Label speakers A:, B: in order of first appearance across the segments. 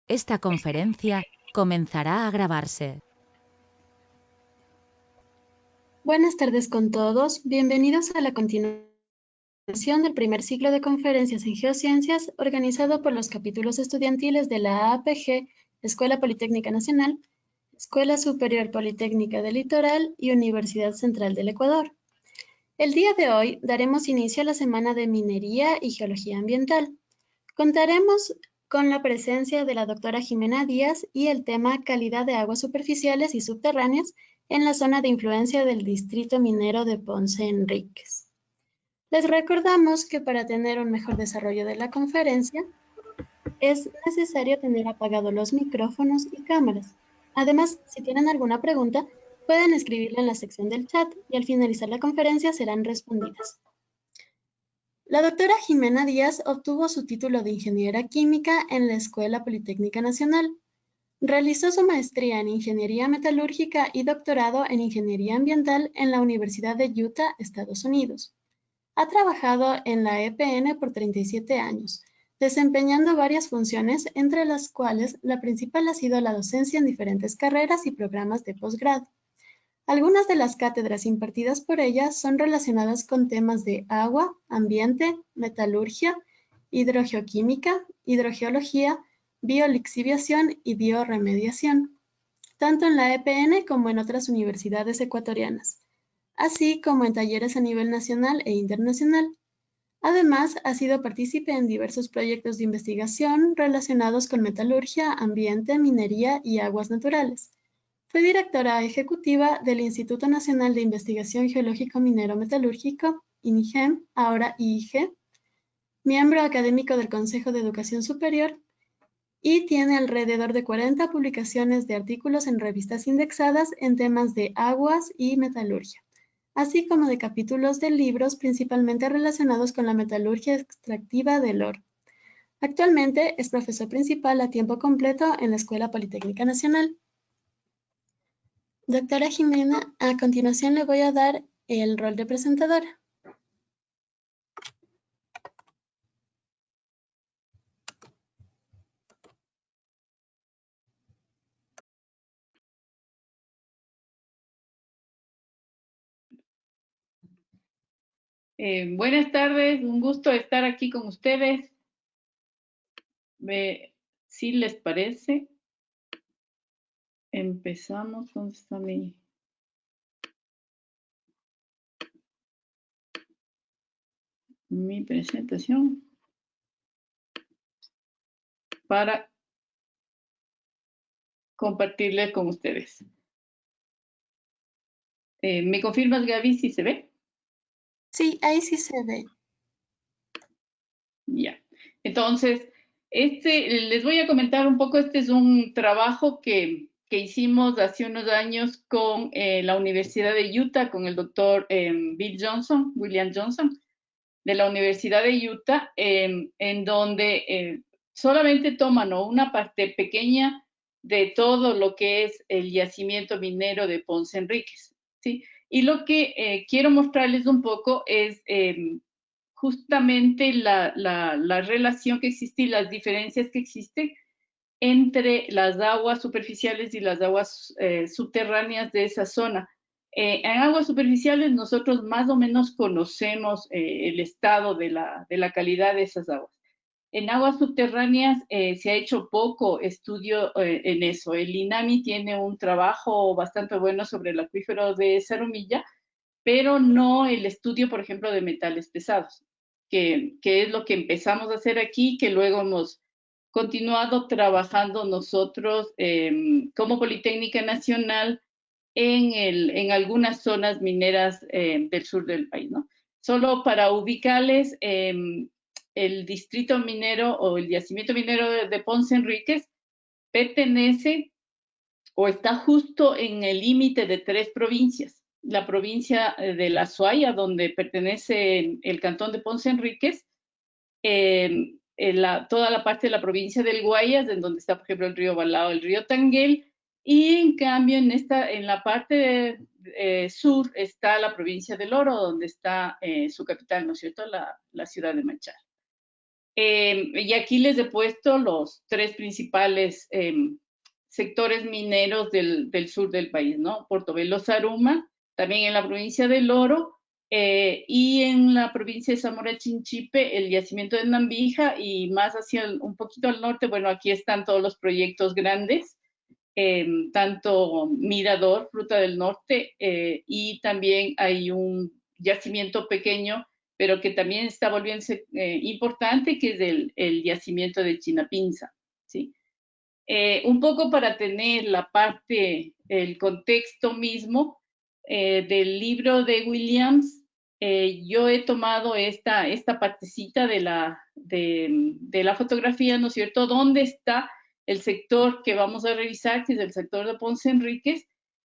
A: Esta conferencia comenzará a grabarse.
B: Buenas tardes con todos. Bienvenidos a la continuación del primer ciclo de conferencias en geociencias organizado por los capítulos estudiantiles de la APG, Escuela Politécnica Nacional, Escuela Superior Politécnica del Litoral y Universidad Central del Ecuador. El día de hoy daremos inicio a la Semana de Minería y Geología Ambiental. Contaremos con la presencia de la doctora Jimena Díaz y el tema calidad de aguas superficiales y subterráneas en la zona de influencia del distrito minero de Ponce Enríquez. Les recordamos que para tener un mejor desarrollo de la conferencia es necesario tener apagados los micrófonos y cámaras. Además, si tienen alguna pregunta, pueden escribirla en la sección del chat y al finalizar la conferencia serán respondidas. La doctora Jimena Díaz obtuvo su título de ingeniera química en la Escuela Politécnica Nacional. Realizó su maestría en ingeniería metalúrgica y doctorado en ingeniería ambiental en la Universidad de Utah, Estados Unidos. Ha trabajado en la EPN por 37 años, desempeñando varias funciones, entre las cuales la principal ha sido la docencia en diferentes carreras y programas de posgrado. Algunas de las cátedras impartidas por ella son relacionadas con temas de agua, ambiente, metalurgia, hidrogeoquímica, hidrogeología, biolixiviación y bioremediación, tanto en la EPN como en otras universidades ecuatorianas, así como en talleres a nivel nacional e internacional. Además, ha sido partícipe en diversos proyectos de investigación relacionados con metalurgia, ambiente, minería y aguas naturales. Fue directora ejecutiva del Instituto Nacional de Investigación Geológico Minero Metalúrgico, INIGEM, ahora IIG, miembro académico del Consejo de Educación Superior y tiene alrededor de 40 publicaciones de artículos en revistas indexadas en temas de aguas y metalurgia, así como de capítulos de libros principalmente relacionados con la metalurgia extractiva del oro. Actualmente es profesor principal a tiempo completo en la Escuela Politécnica Nacional. Doctora Jimena, a continuación le voy a dar el rol de presentadora.
C: Buenas tardes, un gusto estar aquí con ustedes. Si les parece, empezamos. ¿Dónde está mi presentación? Para compartirles con ustedes. ¿Me confirmas, Gaby, si se ve?
B: Sí, ahí sí se ve.
C: Ya. Entonces, les voy a comentar un poco. Este es un trabajo que hicimos hace unos años con la Universidad de Utah, con el doctor William Johnson, de la Universidad de Utah, en donde solamente toman, ¿no?, una parte pequeña de todo lo que es el yacimiento minero de Ponce Enríquez, ¿sí? Y lo que quiero mostrarles un poco es justamente la relación que existe y las diferencias que existen entre las aguas superficiales y las aguas subterráneas de esa zona. En aguas superficiales nosotros más o menos conocemos el estado de la calidad de esas aguas. En aguas subterráneas se ha hecho poco estudio en eso. El INAMI tiene un trabajo bastante bueno sobre el acuífero de Zarumilla, pero no el estudio, por ejemplo, de metales pesados, que es lo que empezamos a hacer aquí, que luego hemos continuado trabajando nosotros como Politécnica Nacional en algunas zonas mineras del sur del país, ¿no? Solo para ubicarles, el distrito minero o el yacimiento minero de Ponce Enríquez pertenece o está justo en el límite de 3 provincias. La provincia de La Suaya, donde pertenece el cantón de Ponce Enríquez, toda la parte de la provincia del Guayas, en donde está, por ejemplo, el río Balao, el río Tanguel, y en cambio en la parte sur está la provincia del Oro, donde está su capital, ¿no es cierto?, la ciudad de Machal. Y aquí les he puesto los 3 principales sectores mineros del sur del país, ¿no? Portobelo, Zaruma, también en la provincia del Oro, y en la provincia de Zamora Chinchipe, el yacimiento de Nambija, y más hacia un poquito al norte, bueno, aquí están todos los proyectos grandes, tanto Mirador, Fruta del Norte, y también hay un yacimiento pequeño, pero que también está volviéndose importante, que es el yacimiento de Chinapinza, ¿sí? Un poco para tener la parte, el contexto mismo del libro de Williams, yo he tomado esta partecita de la fotografía, ¿no es cierto?, donde está el sector que vamos a revisar, que es el sector de Ponce Enríquez,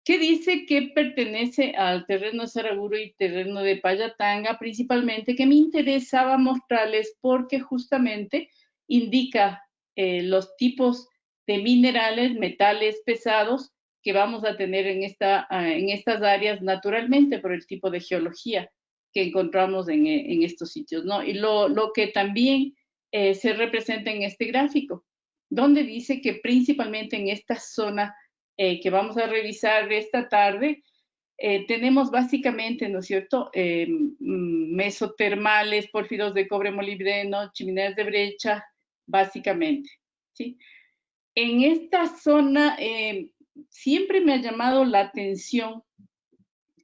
C: que dice que pertenece al terreno de Saraguro y terreno de Payatanga, principalmente, que me interesaba mostrarles porque justamente indica los tipos de minerales, metales pesados que vamos a tener en estas áreas naturalmente por el tipo de geología que encontramos en estos sitios, ¿no? Y lo que también se representa en este gráfico, donde dice que principalmente en esta zona que vamos a revisar esta tarde, tenemos básicamente, ¿no es cierto?, mesotermales, pórfidos de cobre molibdeno, chimeneas de brecha, básicamente, ¿sí? En esta zona siempre me ha llamado la atención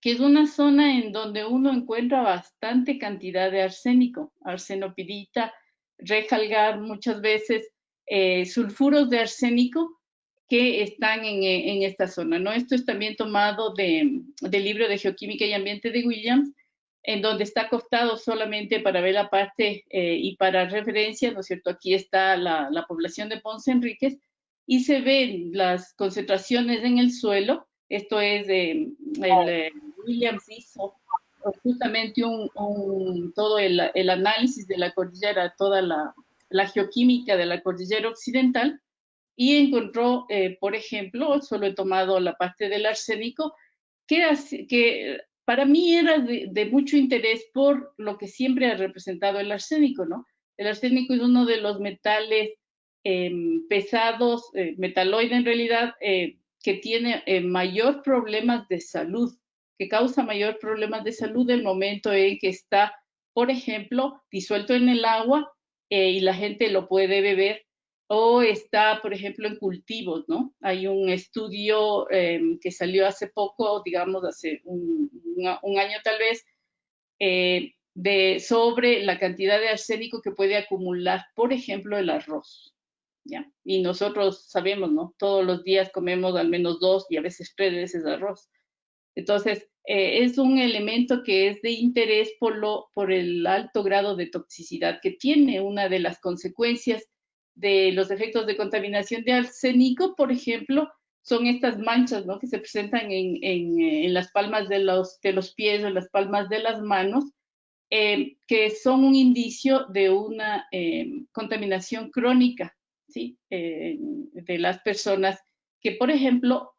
C: que es una zona en donde uno encuentra bastante cantidad de arsénico, arsenopirita, rejalgar muchas veces, sulfuros de arsénico que están en esta zona, ¿no? Esto es también tomado del libro de Geoquímica y Ambiente de Williams, en donde está acostado solamente para ver la parte y para referencia, ¿no es cierto? Aquí está la población de Ponce Enríquez y se ven las concentraciones en el suelo. Esto es Williams hizo justamente todo el análisis de la cordillera, toda la geoquímica de la cordillera occidental, y encontró, por ejemplo, solo he tomado la parte del arsénico, que para mí era de mucho interés por lo que siempre ha representado el arsénico, ¿no? El arsénico es uno de los metales pesados, metaloide en realidad, que tiene mayor problemas de salud, que causa mayor problemas de salud el momento en que está, por ejemplo, disuelto en el agua y la gente lo puede beber, o está, por ejemplo, en cultivos, ¿no? Hay un estudio que salió hace poco, digamos, hace un año tal vez, sobre la cantidad de arsénico que puede acumular, por ejemplo, el arroz, ¿ya? Y nosotros sabemos, ¿no? Todos los días comemos al menos 2 y a veces 3 veces arroz. Entonces, es un elemento que es de interés por el alto grado de toxicidad que tiene. Una de las consecuencias de los efectos de contaminación de arsénico, por ejemplo, son estas manchas, ¿no?, que se presentan en las palmas de los pies o en las palmas de las manos, que son un indicio de una contaminación crónica, ¿sí? De las personas que, por ejemplo,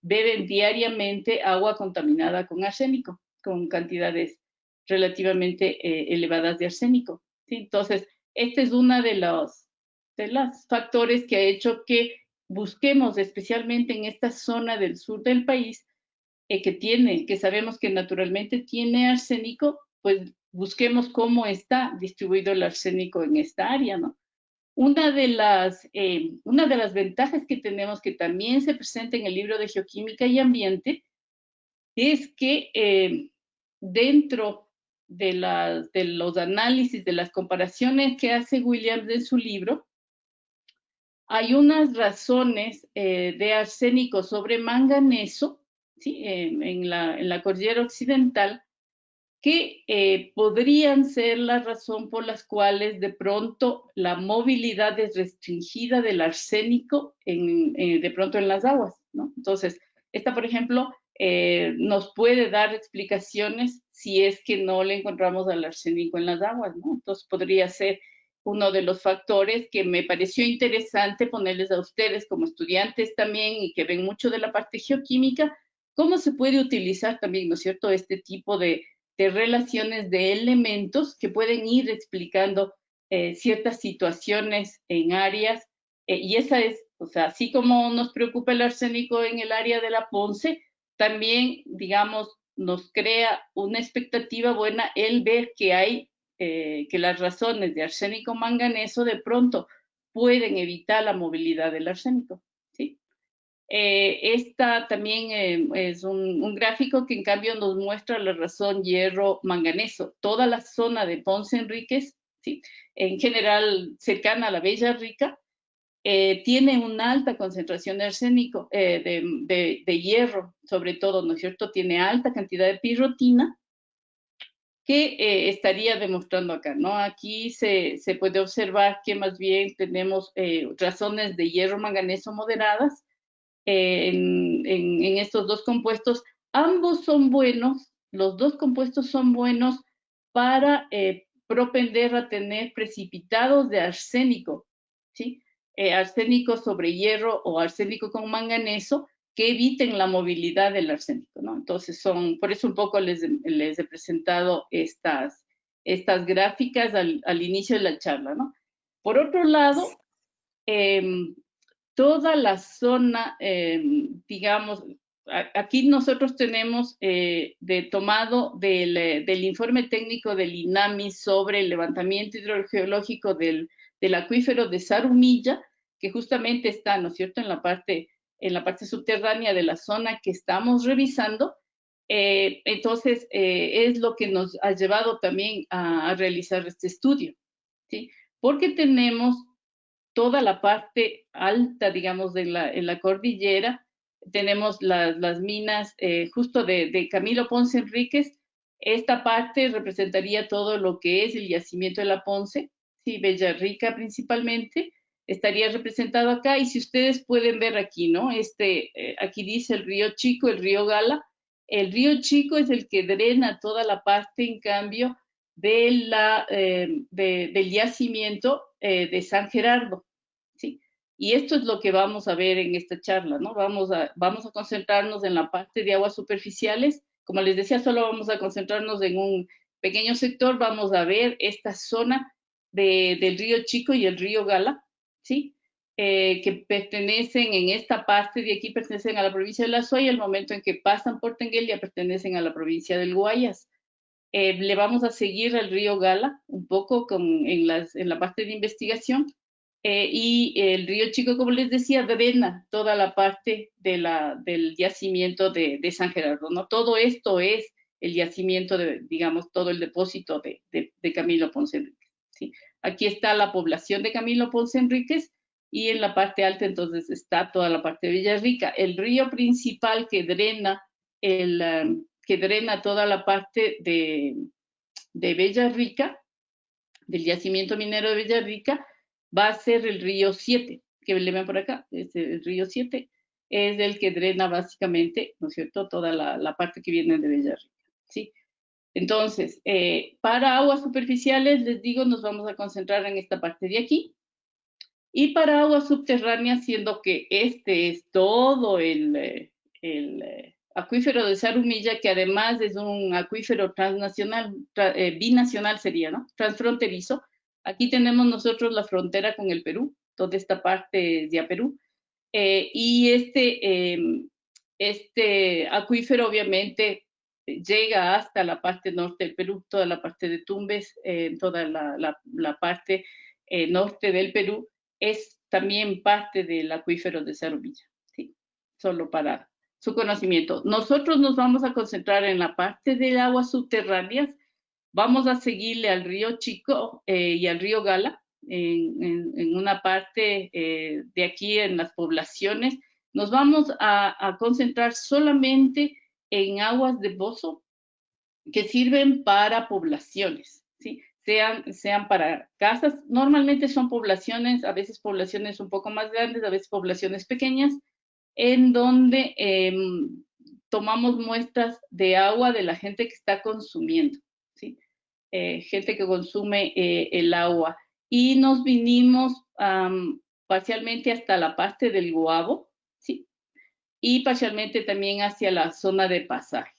C: beben diariamente agua contaminada con arsénico, con cantidades relativamente elevadas de arsénico, ¿sí? Entonces, este es uno de los factores que ha hecho que busquemos, especialmente en esta zona del sur del país, que sabemos que naturalmente tiene arsénico, pues busquemos cómo está distribuido el arsénico en esta área, ¿no? Una de las ventajas que tenemos, que también se presenta en el libro de Geoquímica y Ambiente, es que dentro de los análisis, de las comparaciones que hace Williams en su libro, hay unas razones de arsénico sobre manganeso, ¿sí?, en la cordillera occidental, que podrían ser la razón por las cuales de pronto la movilidad es restringida del arsénico de pronto en las aguas, ¿no? Entonces, esta, por ejemplo, nos puede dar explicaciones si es que no le encontramos al arsénico en las aguas, ¿no? Entonces, podría ser uno de los factores que me pareció interesante ponerles a ustedes como estudiantes también y que ven mucho de la parte geoquímica, cómo se puede utilizar también, ¿no es cierto?, este tipo de relaciones de elementos que pueden ir explicando ciertas situaciones en áreas, y esa es, o sea, así como nos preocupa el arsénico en el área de la Ponce, también, digamos, nos crea una expectativa buena el ver que hay, que las razones de arsénico manganeso de pronto pueden evitar la movilidad del arsénico, ¿sí? Esta también es un gráfico que en cambio nos muestra la razón hierro-manganeso. Toda la zona de Ponce Enríquez, ¿sí?, en general cercana a la Bella Rica, tiene una alta concentración de arsénico, de hierro, sobre todo, ¿no es cierto? Tiene alta cantidad de pirrotina, que estaría demostrando acá, ¿no? Aquí se puede observar que más bien tenemos razones de hierro-manganeso moderadas, en estos dos compuestos. Ambos son buenos, los dos compuestos son buenos para propender a tener precipitados de arsénico, ¿sí? Arsénico sobre hierro o arsénico con manganeso, que eviten la movilidad del arsénico, ¿no? Entonces por eso un poco les he presentado estas gráficas al inicio de la charla, ¿no? Por otro lado, toda la zona, digamos, aquí nosotros tenemos tomado del informe técnico del INAMI sobre el levantamiento hidrogeológico del acuífero de Zarumilla, que justamente está, ¿no es cierto?, en la parte subterránea de la zona que estamos revisando. Entonces, es lo que nos ha llevado también a realizar este estudio, ¿sí? Porque tenemos toda la parte alta, digamos, en la cordillera. Tenemos las minas justo de Camilo Ponce Enríquez. Esta parte representaría todo lo que es el yacimiento de la Ponce, sí, Bella Rica principalmente, estaría representado acá. Y si ustedes pueden ver aquí, ¿no? Aquí dice el río Chico, el río Gala. El río Chico es el que drena toda la parte, en cambio, del yacimiento de San Gerardo, ¿sí? Y esto es lo que vamos a ver en esta charla, ¿no? Vamos a concentrarnos en la parte de aguas superficiales. Como les decía, solo vamos a concentrarnos en un pequeño sector. Vamos a ver esta zona del río Chico y el río Gala, ¿sí? Que pertenecen, en esta parte de aquí, pertenecen a la provincia de La Suay. El momento en que pasan por Tenguel ya pertenecen a la provincia del Guayas. Le vamos a seguir al río Gala un poco en la parte de investigación. Y el río Chico, como les decía, drena toda la parte del yacimiento de San Gerardo, ¿no? Todo esto es el yacimiento digamos, todo el depósito de Camilo Ponce Enríquez, ¿sí? Aquí está la población de Camilo Ponce Enríquez, y en la parte alta entonces está toda la parte de Villarrica. El río principal que drena toda la parte de Villarrica, del yacimiento minero de Villarrica, va a ser el río 7, que le ven por acá. El río 7 es el que drena básicamente, ¿no es cierto?, toda la parte que viene de Villarrica, ¿sí? Entonces, para aguas superficiales, les digo, nos vamos a concentrar en esta parte de aquí. Y para aguas subterráneas, siendo que este es todo el acuífero de Zarumilla, que además es un acuífero transnacional, binacional sería, ¿no? Transfronterizo. Aquí tenemos nosotros la frontera con el Perú, toda esta parte es de Perú. Y este acuífero obviamente llega hasta la parte norte del Perú, toda la parte de Tumbes, toda la parte norte del Perú, es también parte del acuífero de Zarumilla, ¿sí? Solo para su conocimiento. Nosotros nos vamos a concentrar en la parte de aguas subterráneas. Vamos a seguirle al río Chico y al río Gala en una parte de aquí en las poblaciones. Nos vamos a concentrar solamente en aguas de pozo que sirven para poblaciones, ¿sí? Sean para casas. Normalmente son poblaciones, a veces poblaciones un poco más grandes, a veces poblaciones pequeñas, en donde tomamos muestras de agua de la gente que está consumiendo, ¿sí? Gente que consume el agua. Y nos vinimos parcialmente hasta la parte del Guabo, ¿sí? Y parcialmente también hacia la zona de pasaje,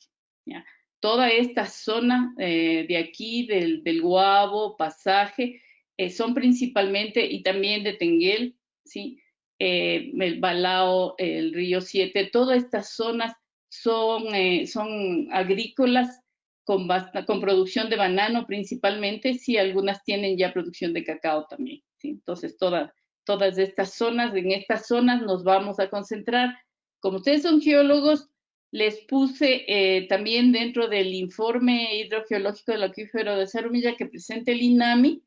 C: ¿ya? Toda esta zona de aquí, del Guabo, pasaje, son principalmente, y también de Tenguel, ¿sí? El Balao, el Río 7, todas estas zonas son agrícolas con producción de banano principalmente, sí, algunas tienen ya producción de cacao también, ¿sí? Entonces, todas estas zonas, en estas zonas nos vamos a concentrar. Como ustedes son geólogos, les puse también dentro del informe hidrogeológico del acuífero de Zarumilla que presenta el INAMI,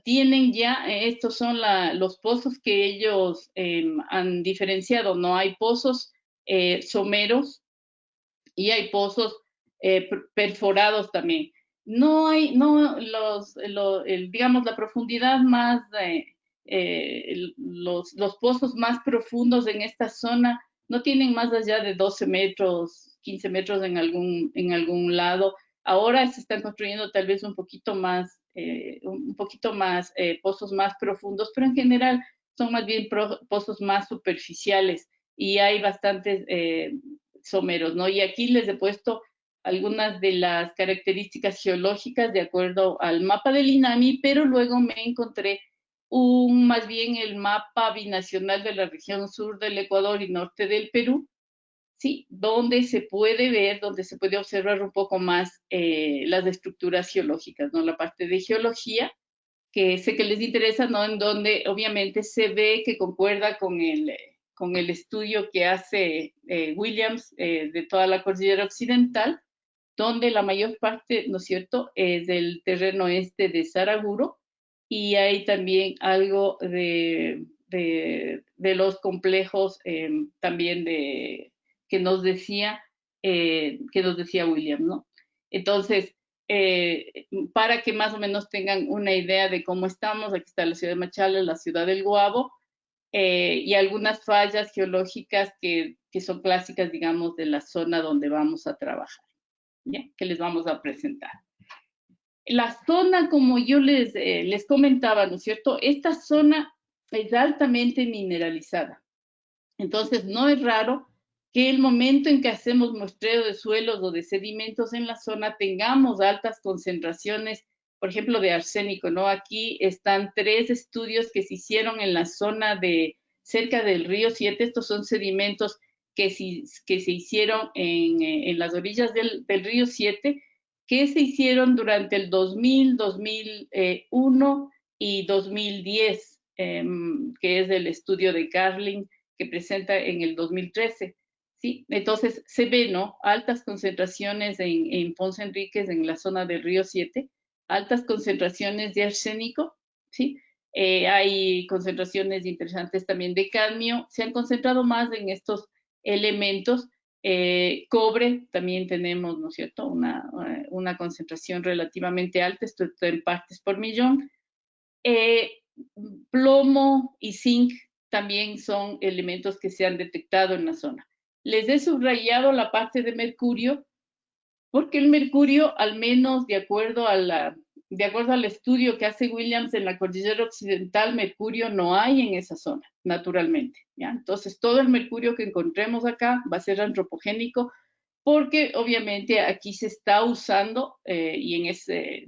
C: tienen ya, estos son los pozos que ellos han diferenciado, ¿no? Hay pozos someros y hay pozos perforados también. No hay, no, digamos, la profundidad más, los pozos más profundos en esta zona no tienen más allá de 12 metros, 15 metros en algún lado. Ahora se están construyendo tal vez un poquito más pozos más profundos, pero en general son más bien pozos más superficiales y hay bastantes someros, ¿no? Y aquí les he puesto algunas de las características geológicas de acuerdo al mapa del INAMI, pero luego me encontré más bien el mapa binacional de la región sur del Ecuador y norte del Perú, ¿sí? Donde se puede ver, donde se puede observar un poco más las estructuras geológicas, ¿no? La parte de geología, que sé que les interesa, ¿no? En donde obviamente se ve que concuerda con el estudio que hace Williams de toda la cordillera occidental, donde la mayor parte, ¿no es cierto?, es del terreno este de Saraguro, y hay también algo de los complejos también que nos decía William, ¿no? Entonces, para que más o menos tengan una idea de cómo estamos, aquí está la ciudad de Machala, la ciudad del Guabo, y algunas fallas geológicas que son clásicas, digamos, de la zona donde vamos a trabajar, ¿ya? Que les vamos a presentar. La zona, como yo les comentaba, ¿no es cierto? Esta zona es altamente mineralizada. Entonces, no es raro que el momento en que hacemos muestreo de suelos o de sedimentos en la zona tengamos altas concentraciones, por ejemplo, de arsénico, ¿no? Aquí están 3 estudios que se hicieron en la zona de cerca del río 7. Estos son sedimentos que se hicieron en las orillas del río 7, que se hicieron durante el 2000, 2001 y 2010, que es el estudio de Carling que presenta en el 2013. ¿Sí? Entonces se ve, ¿no? Altas concentraciones en Ponce Enríquez, en la zona del río 7, altas concentraciones de arsénico, ¿sí? Hay concentraciones interesantes también de cadmio, se han concentrado más en estos elementos. Cobre también tenemos, ¿no es cierto?, una concentración relativamente alta, esto está en partes por millón. Plomo y zinc también son elementos que se han detectado en la zona. Les he subrayado la parte de mercurio, porque el mercurio, al menos de acuerdo al estudio que hace Williams en la cordillera occidental, mercurio no hay en esa zona, naturalmente, ¿ya? Entonces, todo el mercurio que encontremos acá va a ser antropogénico, porque obviamente aquí se está usando, y en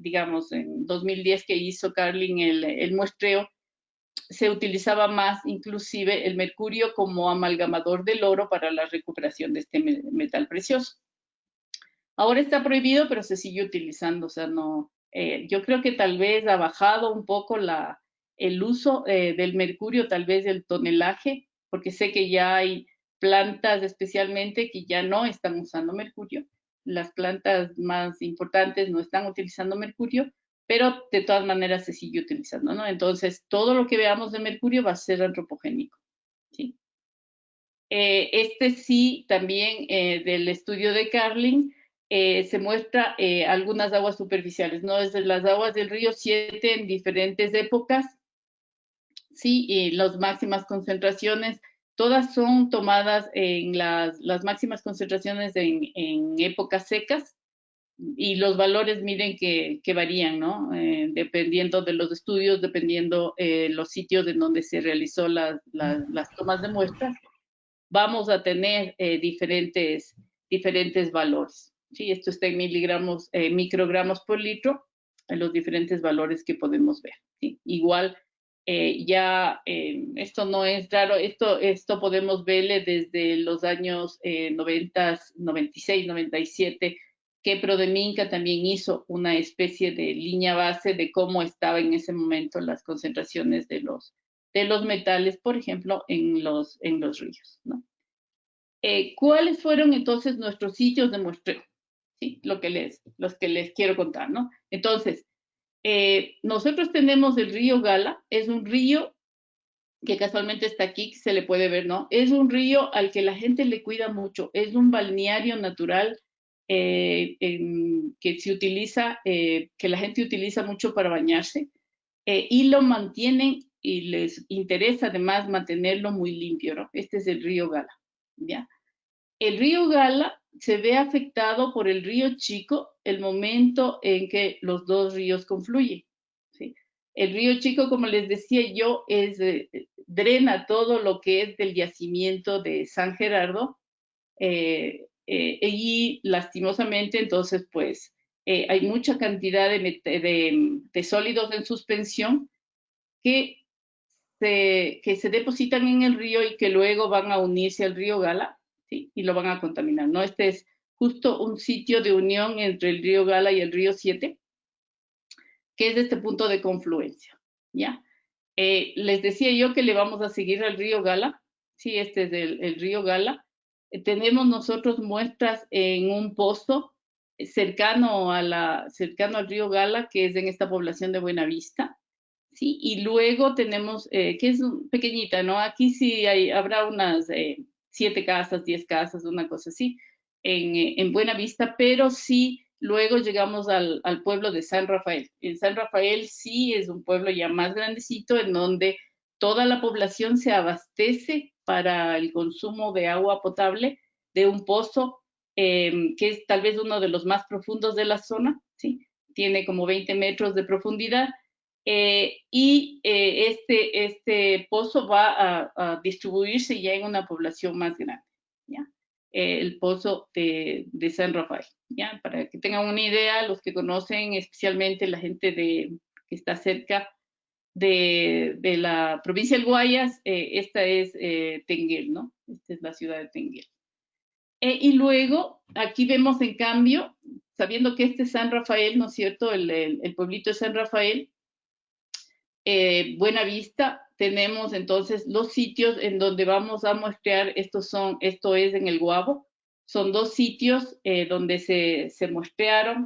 C: digamos, en 2010 que hizo Carling el muestreo, se utilizaba más inclusive el mercurio como amalgamador del oro para la recuperación de este metal precioso. Ahora está prohibido, pero se sigue utilizando, o sea, no, yo creo que tal vez ha bajado un poco el uso del mercurio, tal vez el tonelaje, porque sé que ya hay plantas especialmente que ya no están usando mercurio. Las plantas más importantes no están utilizando mercurio, pero de todas maneras se sigue utilizando, ¿no? Entonces, todo lo que veamos de mercurio va a ser antropogénico, ¿sí? Este sí, también del estudio de Carling, se muestra algunas aguas superficiales, ¿no? Desde las aguas del río 7 en diferentes épocas, sí, y las máximas concentraciones, todas son tomadas en las máximas concentraciones en épocas secas, y los valores miren que varían, ¿no? Dependiendo de los estudios, dependiendo los sitios en donde se realizó las tomas de muestras, vamos a tener diferentes valores. ¿Sí? Esto está en microgramos por litro. los diferentes valores que podemos ver, ¿sí? Igual, esto no es raro, esto podemos verle desde los años 90, 96, 97, que Prodeminca también hizo una especie de línea base de cómo estaba en ese momento las concentraciones de los metales, por ejemplo, en los ríos, ¿no? ¿Cuáles fueron entonces nuestros sitios de muestreo? ¿Sí? Los que les quiero contar, ¿no? Entonces, nosotros tenemos el río Gala, es un río que casualmente está aquí, que se le puede ver, ¿no? Es un río al que la gente le cuida mucho, es un balneario natural que se utiliza, que la gente utiliza mucho para bañarse, y lo mantienen y les interesa además mantenerlo muy limpio, ¿no? Este es el río Gala, ¿ya? El río Gala se ve afectado por el río Chico el momento en que los dos ríos confluyen, ¿sí? El río Chico, como les decía yo, drena todo lo que es del yacimiento de San Gerardo, y lastimosamente entonces pues hay mucha cantidad de sólidos en suspensión que se depositan en el río y que luego van a unirse al río Gala, ¿sí? Y lo van a contaminar, ¿no? Este es justo un sitio de unión entre el río Gala y el río Siete, que es este punto de confluencia, ¿ya? Les decía yo que le vamos a seguir al río Gala, sí, este es el río Gala. Tenemos nosotros muestras en un pozo cercano al río Gala, que es en esta población de Buenavista, ¿sí? Y luego tenemos, que es pequeñita, ¿no? Aquí sí habrá unas 7 casas, 10 casas, una cosa así, en Buenavista, pero sí luego llegamos al pueblo de San Rafael. En San Rafael sí es un pueblo ya más grandecito, en donde toda la población se abastece para el consumo de agua potable de un pozo que es tal vez uno de los más profundos de la zona, ¿sí? Tiene como 20 metros de profundidad. Este pozo va a distribuirse ya en una población más grande, ¿ya? El pozo de San Rafael, ¿ya? Para que tengan una idea, los que conocen, especialmente la gente que está cerca de la provincia del Guayas, esta es Tenguel, ¿no? Esta es la ciudad de Tenguel. Y luego, aquí vemos en cambio, sabiendo que este es San Rafael, ¿no es cierto? El pueblito de San Rafael, Buenavista, tenemos entonces los sitios en donde vamos a muestrear, esto es en el Guabo, son 2 sitios donde se muestrearon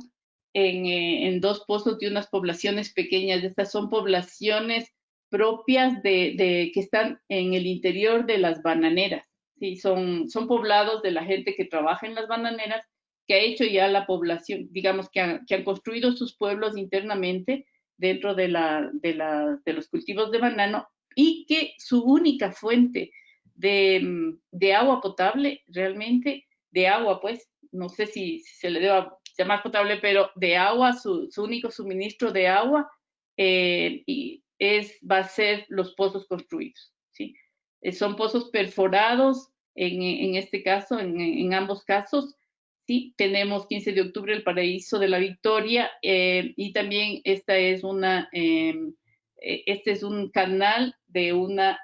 C: en 2 pozos de unas poblaciones pequeñas. Estas son poblaciones propias que están en el interior de las bananeras, ¿sí? Son poblados de la gente que trabaja en las bananeras, que ha hecho ya la población, digamos que han construido sus pueblos internamente dentro de los cultivos de banano, y que su única fuente de agua potable, realmente, de agua, pues, no sé si se le deba llamar potable, pero de agua, su único suministro de agua va a ser los pozos construidos, ¿sí? Son pozos perforados, en este caso, en ambos casos. Sí, tenemos 15 de octubre el Paraíso de la Victoria, y también este es un canal de una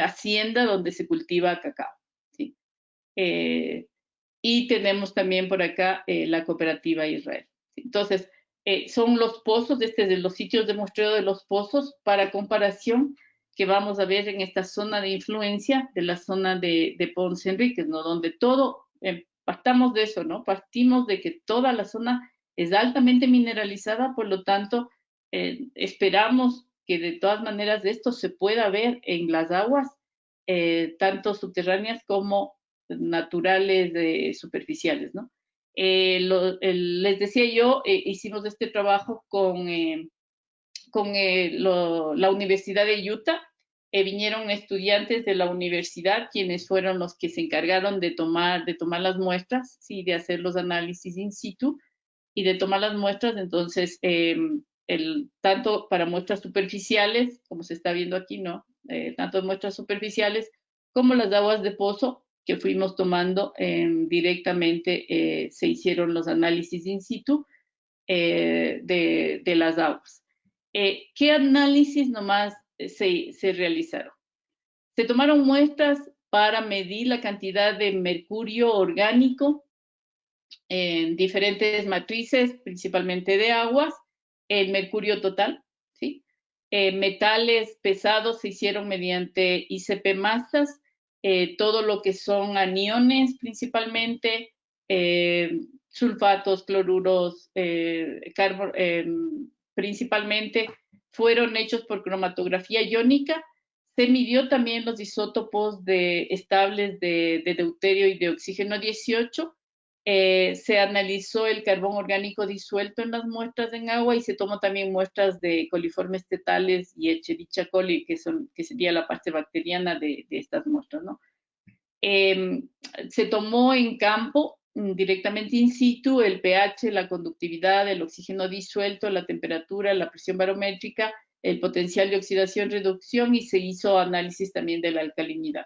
C: hacienda donde se cultiva cacao, ¿sí? Y tenemos también por acá la cooperativa Israel. Entonces, son los pozos, de los sitios de muestreo de los pozos para comparación que vamos a ver en esta zona de influencia de la zona de Ponce Enríquez, ¿no? Donde todo, partamos de eso, ¿no? Partimos de que toda la zona es altamente mineralizada, por lo tanto, esperamos que de todas maneras esto se pueda ver en las aguas, tanto subterráneas como naturales superficiales, ¿no? Les decía yo, hicimos este trabajo con la Universidad de Utah. Vinieron estudiantes de la universidad, quienes fueron los que se encargaron de tomar las muestras, ¿sí? De hacer los análisis in situ y de tomar las muestras. Entonces, tanto para muestras superficiales, como se está viendo aquí, ¿no? Tanto muestras superficiales como las aguas de pozo, que fuimos tomando directamente, se hicieron los análisis in situ de las aguas. ¿Qué análisis nomás se realizaron? Se tomaron muestras para medir la cantidad de mercurio orgánico en diferentes matrices, principalmente de aguas, el mercurio total, ¿sí? Metales pesados se hicieron mediante ICP masas, todo lo que son aniones principalmente, sulfatos, cloruros, principalmente fueron hechos por cromatografía iónica. Se midió también los isótopos estables de deuterio y de oxígeno 18. Se analizó el carbón orgánico disuelto en las muestras en agua y se tomó también muestras de coliformes tetales y Escherichia coli, que sería la parte bacteriana de estas muestras, ¿no? Se tomó en campo, directamente in situ, el pH, la conductividad, el oxígeno disuelto, la temperatura, la presión barométrica, el potencial de oxidación-reducción y se hizo análisis también de la alcalinidad.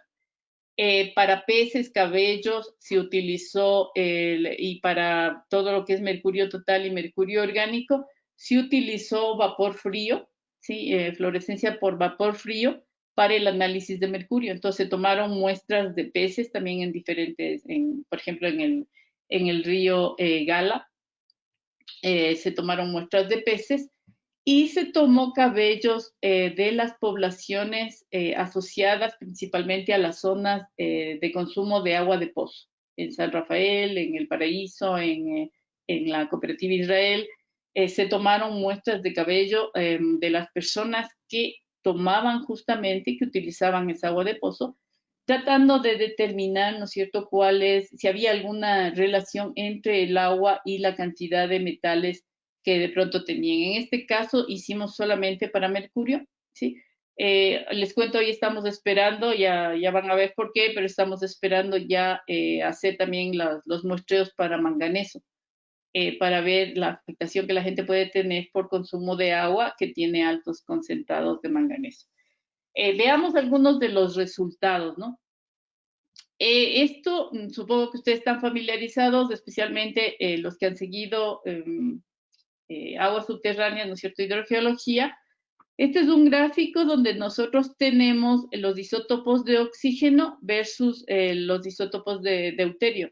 C: Para peces, cabellos, se utilizó, y para todo lo que es mercurio total y mercurio orgánico, se utilizó vapor frío, ¿sí? Fluorescencia por vapor frío para el análisis de mercurio. Entonces, se tomaron muestras de peces también en diferentes, por ejemplo, en el río Gala, se tomaron muestras de peces y se tomó cabellos de las poblaciones asociadas principalmente a las zonas de consumo de agua de pozo, en San Rafael, en El Paraíso, en la Cooperativa Israel. Se tomaron muestras de cabello de las personas que tomaban justamente, que utilizaban esa agua de pozo, tratando de determinar, ¿no es cierto?, si había alguna relación entre el agua y la cantidad de metales que de pronto tenían. En este caso hicimos solamente para mercurio, ¿sí? Les cuento, hoy estamos esperando, ya van a ver por qué, pero estamos esperando ya hacer también los muestreos para manganeso, para ver la afectación que la gente puede tener por consumo de agua que tiene altos concentrados de manganeso. Veamos algunos de los resultados, ¿no? Esto, supongo que ustedes están familiarizados, especialmente los que han seguido aguas subterráneas, ¿no es cierto?, hidrogeología. Este es un gráfico donde nosotros tenemos los isótopos de oxígeno versus los isótopos de deuterio,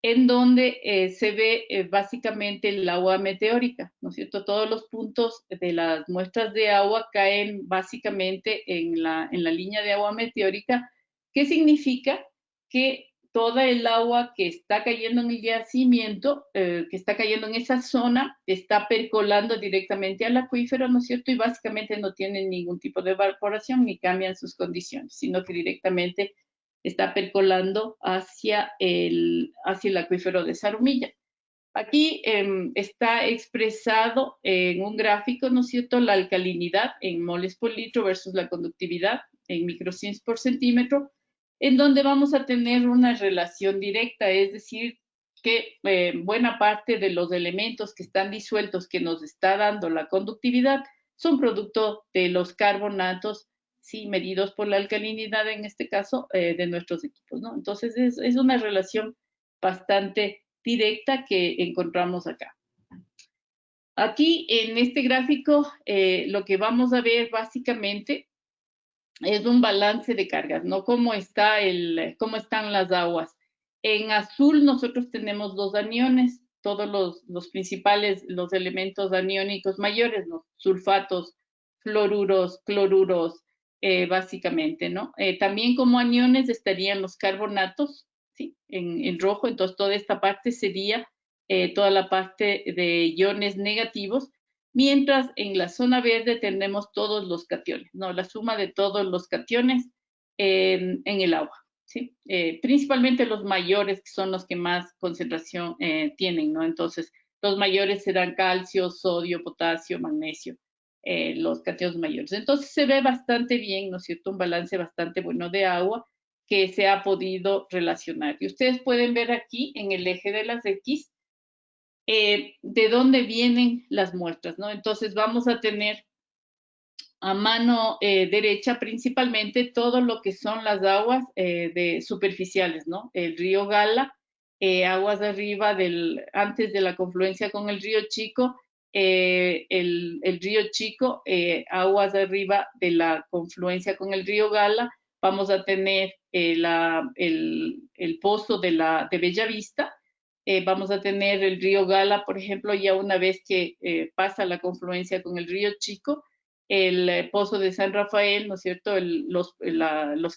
C: en donde se ve básicamente el agua meteórica, ¿no es cierto? Todos los puntos de las muestras de agua caen básicamente en la línea de agua meteórica. ¿Qué significa? Que toda el agua que está cayendo en el yacimiento, que está cayendo en esa zona, está percolando directamente al acuífero, ¿no es cierto? Y básicamente no tienen ningún tipo de evaporación ni cambian sus condiciones, sino que directamente está percolando hacia el acuífero de Zarumilla. Aquí está expresado en un gráfico, ¿no es cierto?, la alcalinidad en moles por litro versus la conductividad en microsiemens por centímetro, en donde vamos a tener una relación directa, es decir, que buena parte de los elementos que están disueltos que nos está dando la conductividad son producto de los carbonatos, sí, medidos por la alcalinidad en este caso de nuestros equipos, ¿no? Entonces es una relación bastante directa que encontramos acá. Aquí en este gráfico lo que vamos a ver básicamente es un balance de cargas, ¿no? Cómo están las aguas. En azul nosotros tenemos los aniones, todos los principales, los elementos aniónicos mayores, ¿no? Sulfatos, fluoruros, cloruros, básicamente, ¿no? También como aniones estarían los carbonatos, ¿sí? En rojo, entonces toda esta parte sería toda la parte de iones negativos, mientras en la zona verde tenemos todos los cationes, ¿no? La suma de todos los cationes en el agua, ¿sí? Principalmente los mayores, que son los que más concentración tienen, ¿no? Entonces, los mayores serán calcio, sodio, potasio, magnesio, los cationes mayores. Entonces, se ve bastante bien, ¿no es cierto? Un balance bastante bueno de agua que se ha podido relacionar. Y ustedes pueden ver aquí en el eje de las X, de dónde vienen las muestras, ¿no? Entonces vamos a tener a mano derecha principalmente todo lo que son las aguas superficiales, ¿no? El río Gala, aguas arriba antes de la confluencia con el río Chico, el río Chico, aguas arriba de la confluencia con el río Gala, vamos a tener el pozo de Bellavista, vamos a tener el río Gala, por ejemplo, ya una vez que pasa la confluencia con el río Chico, el pozo de San Rafael, ¿no es cierto? Los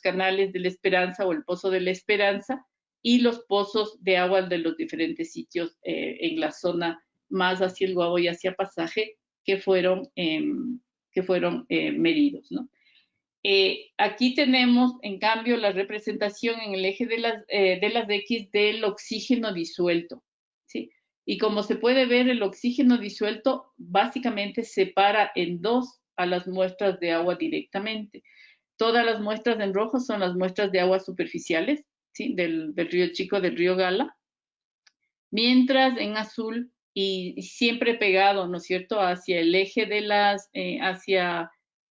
C: canales de la Esperanza o el pozo de la Esperanza y los pozos de agua de los diferentes sitios en la zona más hacia el Guabo y hacia Pasaje que fueron medidos, ¿no? Aquí tenemos, en cambio, la representación en el eje de las X del oxígeno disuelto, ¿sí? Y como se puede ver, el oxígeno disuelto básicamente separa en dos a las muestras de agua directamente. Todas las muestras en rojo son las muestras de aguas superficiales, ¿sí? Del río Chico, del río Gala, mientras en azul y siempre pegado, ¿no es cierto?, hacia el eje de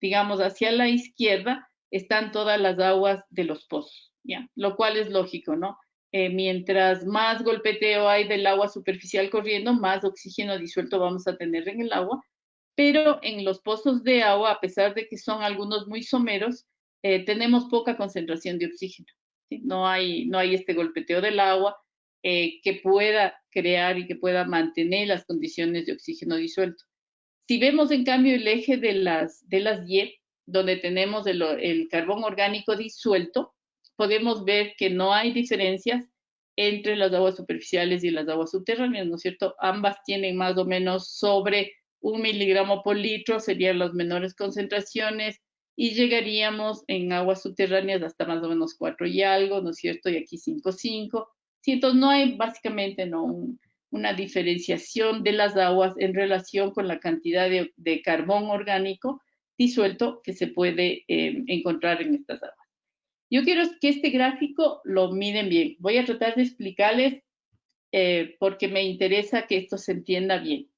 C: digamos, hacia la izquierda, están todas las aguas de los pozos, ¿ya? Lo cual es lógico, ¿no? Mientras más golpeteo hay del agua superficial corriendo, más oxígeno disuelto vamos a tener en el agua, pero en los pozos de agua, a pesar de que son algunos muy someros, tenemos poca concentración de oxígeno, ¿sí? No hay este golpeteo del agua que pueda crear y que pueda mantener las condiciones de oxígeno disuelto. Si vemos, en cambio, el eje de las Y, donde tenemos el carbón orgánico disuelto, podemos ver que no hay diferencias entre las aguas superficiales y las aguas subterráneas, ¿no es cierto? Ambas tienen más o menos sobre 1 miligramo por litro, serían las menores concentraciones, y llegaríamos en aguas subterráneas hasta más o menos 4 y algo, ¿no es cierto? Y aquí 5,5. Sí, entonces no hay básicamente una diferenciación de las aguas en relación con la cantidad de carbón orgánico disuelto que se puede encontrar en estas aguas. Yo quiero que este gráfico lo miren bien. Voy a tratar de explicarles porque me interesa que esto se entienda bien.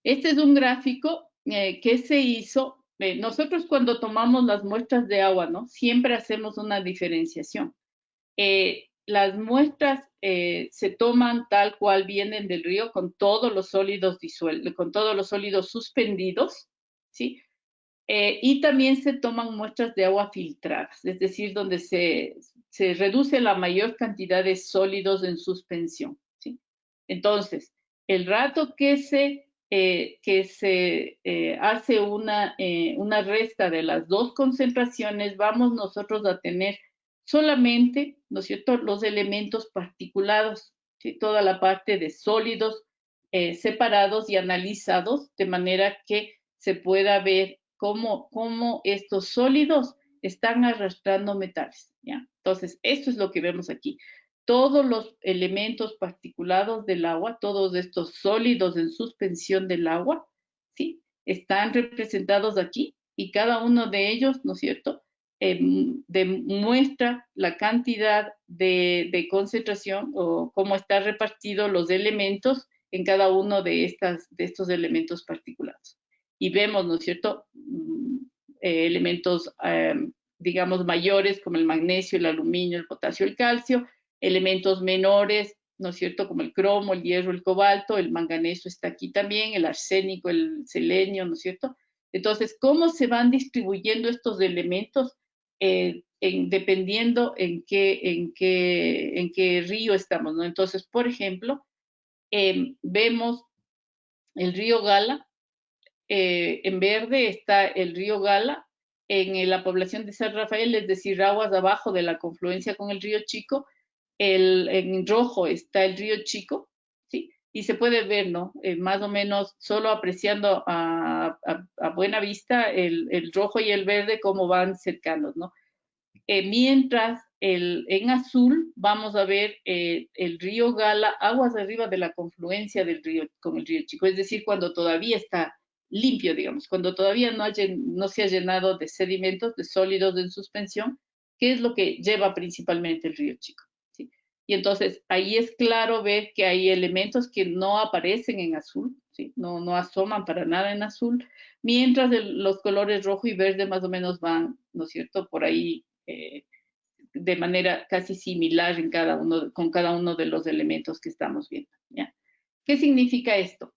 C: Este es un gráfico que se hizo. Nosotros cuando tomamos las muestras de agua, ¿no? Siempre hacemos una diferenciación. Las muestras se toman tal cual vienen del río con todos los sólidos disueltos, con todos los sólidos suspendidos, ¿sí? Y también se toman muestras de agua filtradas, es decir, donde se reduce la mayor cantidad de sólidos en suspensión, ¿sí? Entonces, el rato que se hace una resta de las dos concentraciones, vamos nosotros a tener solamente, ¿no es cierto?, los elementos particulados, ¿sí? Toda la parte de sólidos separados y analizados, de manera que se pueda ver cómo estos sólidos están arrastrando metales, ¿ya? Entonces, esto es lo que vemos aquí. Todos los elementos particulados del agua, todos estos sólidos en suspensión del agua, ¿sí? Están representados aquí y cada uno de ellos, ¿no es cierto?, demuestra la cantidad de concentración o cómo están repartidos los elementos en cada uno de estos elementos particulados. Y vemos, ¿no es cierto?, elementos, digamos, mayores como el magnesio, el aluminio, el potasio, el calcio, elementos menores, ¿no es cierto?, como el cromo, el hierro, el cobalto, el manganeso está aquí también, el arsénico, el selenio, ¿no es cierto? Entonces, ¿cómo se van distribuyendo estos elementos dependiendo en qué río estamos, ¿no? Entonces, por ejemplo, vemos el río Gala, en verde está el río Gala, en la población de San Rafael, es decir, aguas abajo de la confluencia con el río Chico, en rojo está el río Chico, ¿sí? Y se puede ver, ¿no? Más o menos, solo apreciando a buena vista el rojo y el verde, cómo van cercanos, ¿no? Mientras en azul vamos a ver el río Gala, aguas arriba de la confluencia del río con el río Chico, es decir, cuando todavía está limpio, digamos, cuando todavía no se ha llenado de sedimentos, de sólidos en suspensión, que es lo que lleva principalmente el río Chico, ¿sí? Y entonces ahí es claro ver que hay elementos que no aparecen en azul, ¿sí? No asoman para nada en azul, mientras los colores rojo y verde más o menos van, ¿no es cierto?, por ahí de manera casi similar en con cada uno de los elementos que estamos viendo, ¿ya? ¿Qué significa esto?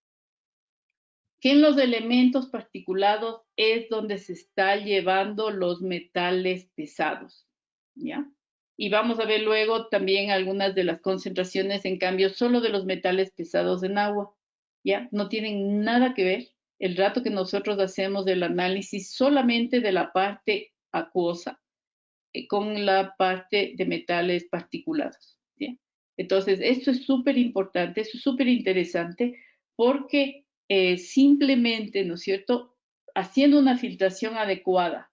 C: Que en los elementos particulados es donde se está llevando los metales pesados, ¿ya? Y vamos a ver luego también algunas de las concentraciones, en cambio, solo de los metales pesados en agua, ¿ya? No tienen nada que ver el rato que nosotros hacemos el análisis solamente de la parte acuosa con la parte de metales particulados, ¿ya? Entonces, esto es súper importante, esto es súper interesante porque simplemente, ¿no es cierto?, haciendo una filtración adecuada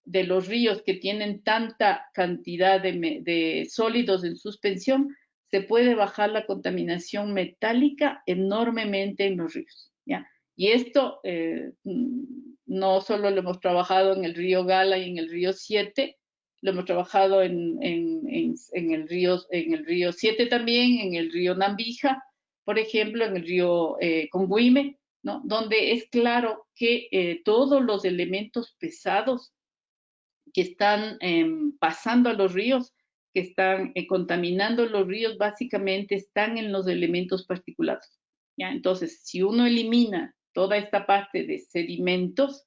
C: de los ríos que tienen tanta cantidad de sólidos en suspensión, se puede bajar la contaminación metálica enormemente en los ríos, ¿ya? Y esto no solo lo hemos trabajado en el río Gala y en el río Siete, lo hemos trabajado en el río Siete también, en el río Nambija, por ejemplo, en el río Conguime, ¿no?, donde es claro que todos los elementos pesados que están pasando a los ríos, que están contaminando los ríos, básicamente están en los elementos particulados, ¿ya? Entonces, si uno elimina toda esta parte de sedimentos,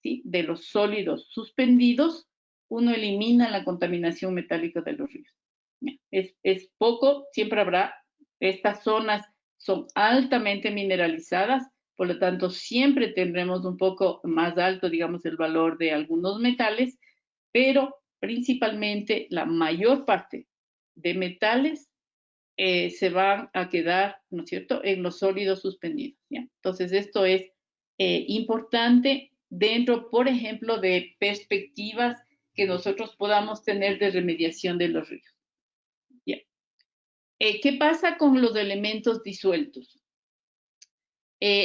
C: ¿sí?, de los sólidos suspendidos, uno elimina la contaminación metálica de los ríos, ¿ya? Es poco, siempre habrá. Estas zonas son altamente mineralizadas, por lo tanto, siempre tendremos un poco más alto, digamos, el valor de algunos metales, pero principalmente la mayor parte de metales se van a quedar, ¿no es cierto?, en los sólidos suspendidos, ¿ya? Entonces, esto es importante dentro, por ejemplo, de perspectivas que nosotros podamos tener de remediación de los ríos, ¿ya? ¿Qué pasa con los elementos disueltos?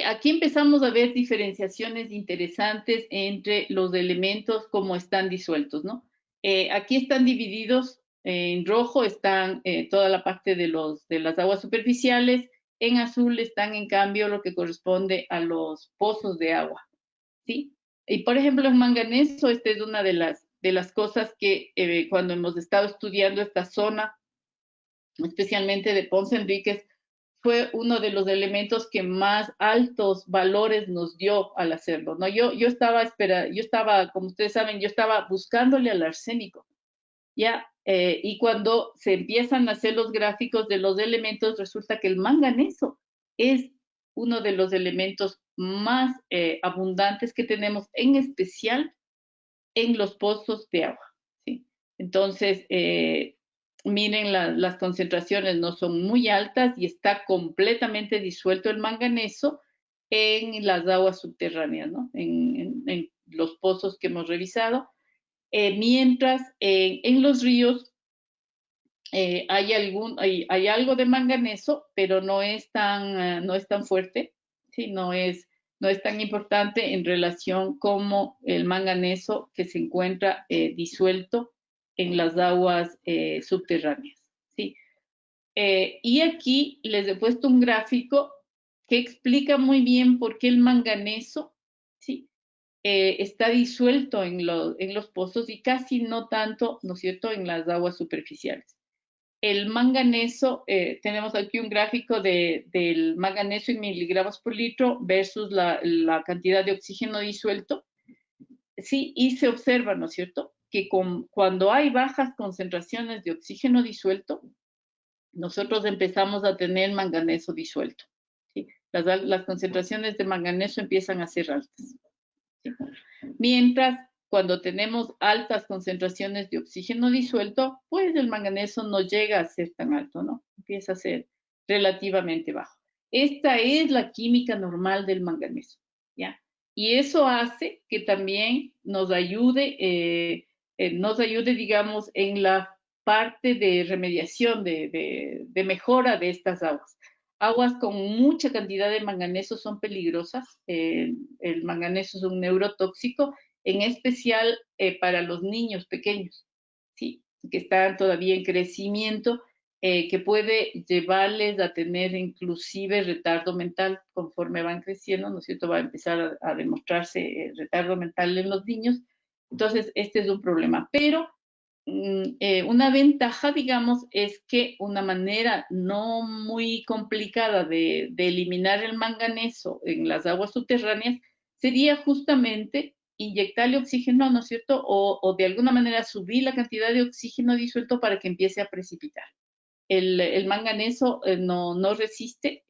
C: Aquí empezamos a ver diferenciaciones interesantes entre los elementos como están disueltos, ¿no? Aquí están divididos, en rojo están toda la parte de las aguas superficiales, en azul están en cambio lo que corresponde a los pozos de agua, ¿sí? Y por ejemplo en manganeso, esta es una de las cosas que cuando hemos estado estudiando esta zona, especialmente de Ponce Enríquez, fue uno de los elementos que más altos valores nos dio al hacerlo, ¿no? Yo estaba, como ustedes saben, yo estaba buscándole al arsénico, ¿ya? Y cuando se empiezan a hacer los gráficos de los elementos, resulta que el manganeso es uno de los elementos más abundantes que tenemos, en especial en los pozos de agua, ¿sí? Entonces, miren, las concentraciones no son muy altas y está completamente disuelto el manganeso en las aguas subterráneas, ¿no?, en los pozos que hemos revisado, mientras en los ríos hay algo de manganeso, pero no es tan fuerte, ¿sí? No es tan importante en relación como el manganeso que se encuentra disuelto en las aguas subterráneas, ¿sí? Y aquí les he puesto un gráfico que explica muy bien por qué el manganeso, ¿sí?, está disuelto en los pozos y casi no tanto, ¿no es cierto?, en las aguas superficiales. El manganeso, tenemos aquí un gráfico del manganeso en miligramos por litro versus la cantidad de oxígeno disuelto, ¿sí? Y se observa, ¿no es cierto?, que cuando hay bajas concentraciones de oxígeno disuelto, nosotros empezamos a tener manganeso disuelto, ¿sí? Las concentraciones de manganeso empiezan a ser altas, ¿sí? Mientras cuando tenemos altas concentraciones de oxígeno disuelto, pues el manganeso no llega a ser tan alto, ¿no? Empieza a ser relativamente bajo. Esta es la química normal del manganeso, ¿ya? Y eso hace que también nos ayude, digamos, en la parte de remediación, de mejora de estas aguas. Aguas con mucha cantidad de manganeso son peligrosas. El manganeso es un neurotóxico, en especial para los niños pequeños, ¿sí?, que están todavía en crecimiento. que puede llevarles a tener inclusive retardo mental conforme van creciendo, ¿no es cierto? Va a empezar a demostrarse retardo mental en los niños. Entonces, este es un problema. Pero una ventaja, digamos, es que una manera no muy complicada de eliminar el manganeso en las aguas subterráneas sería justamente inyectarle oxígeno, ¿no es cierto? O de alguna manera subir la cantidad de oxígeno disuelto para que empiece a precipitar. El manganeso no resiste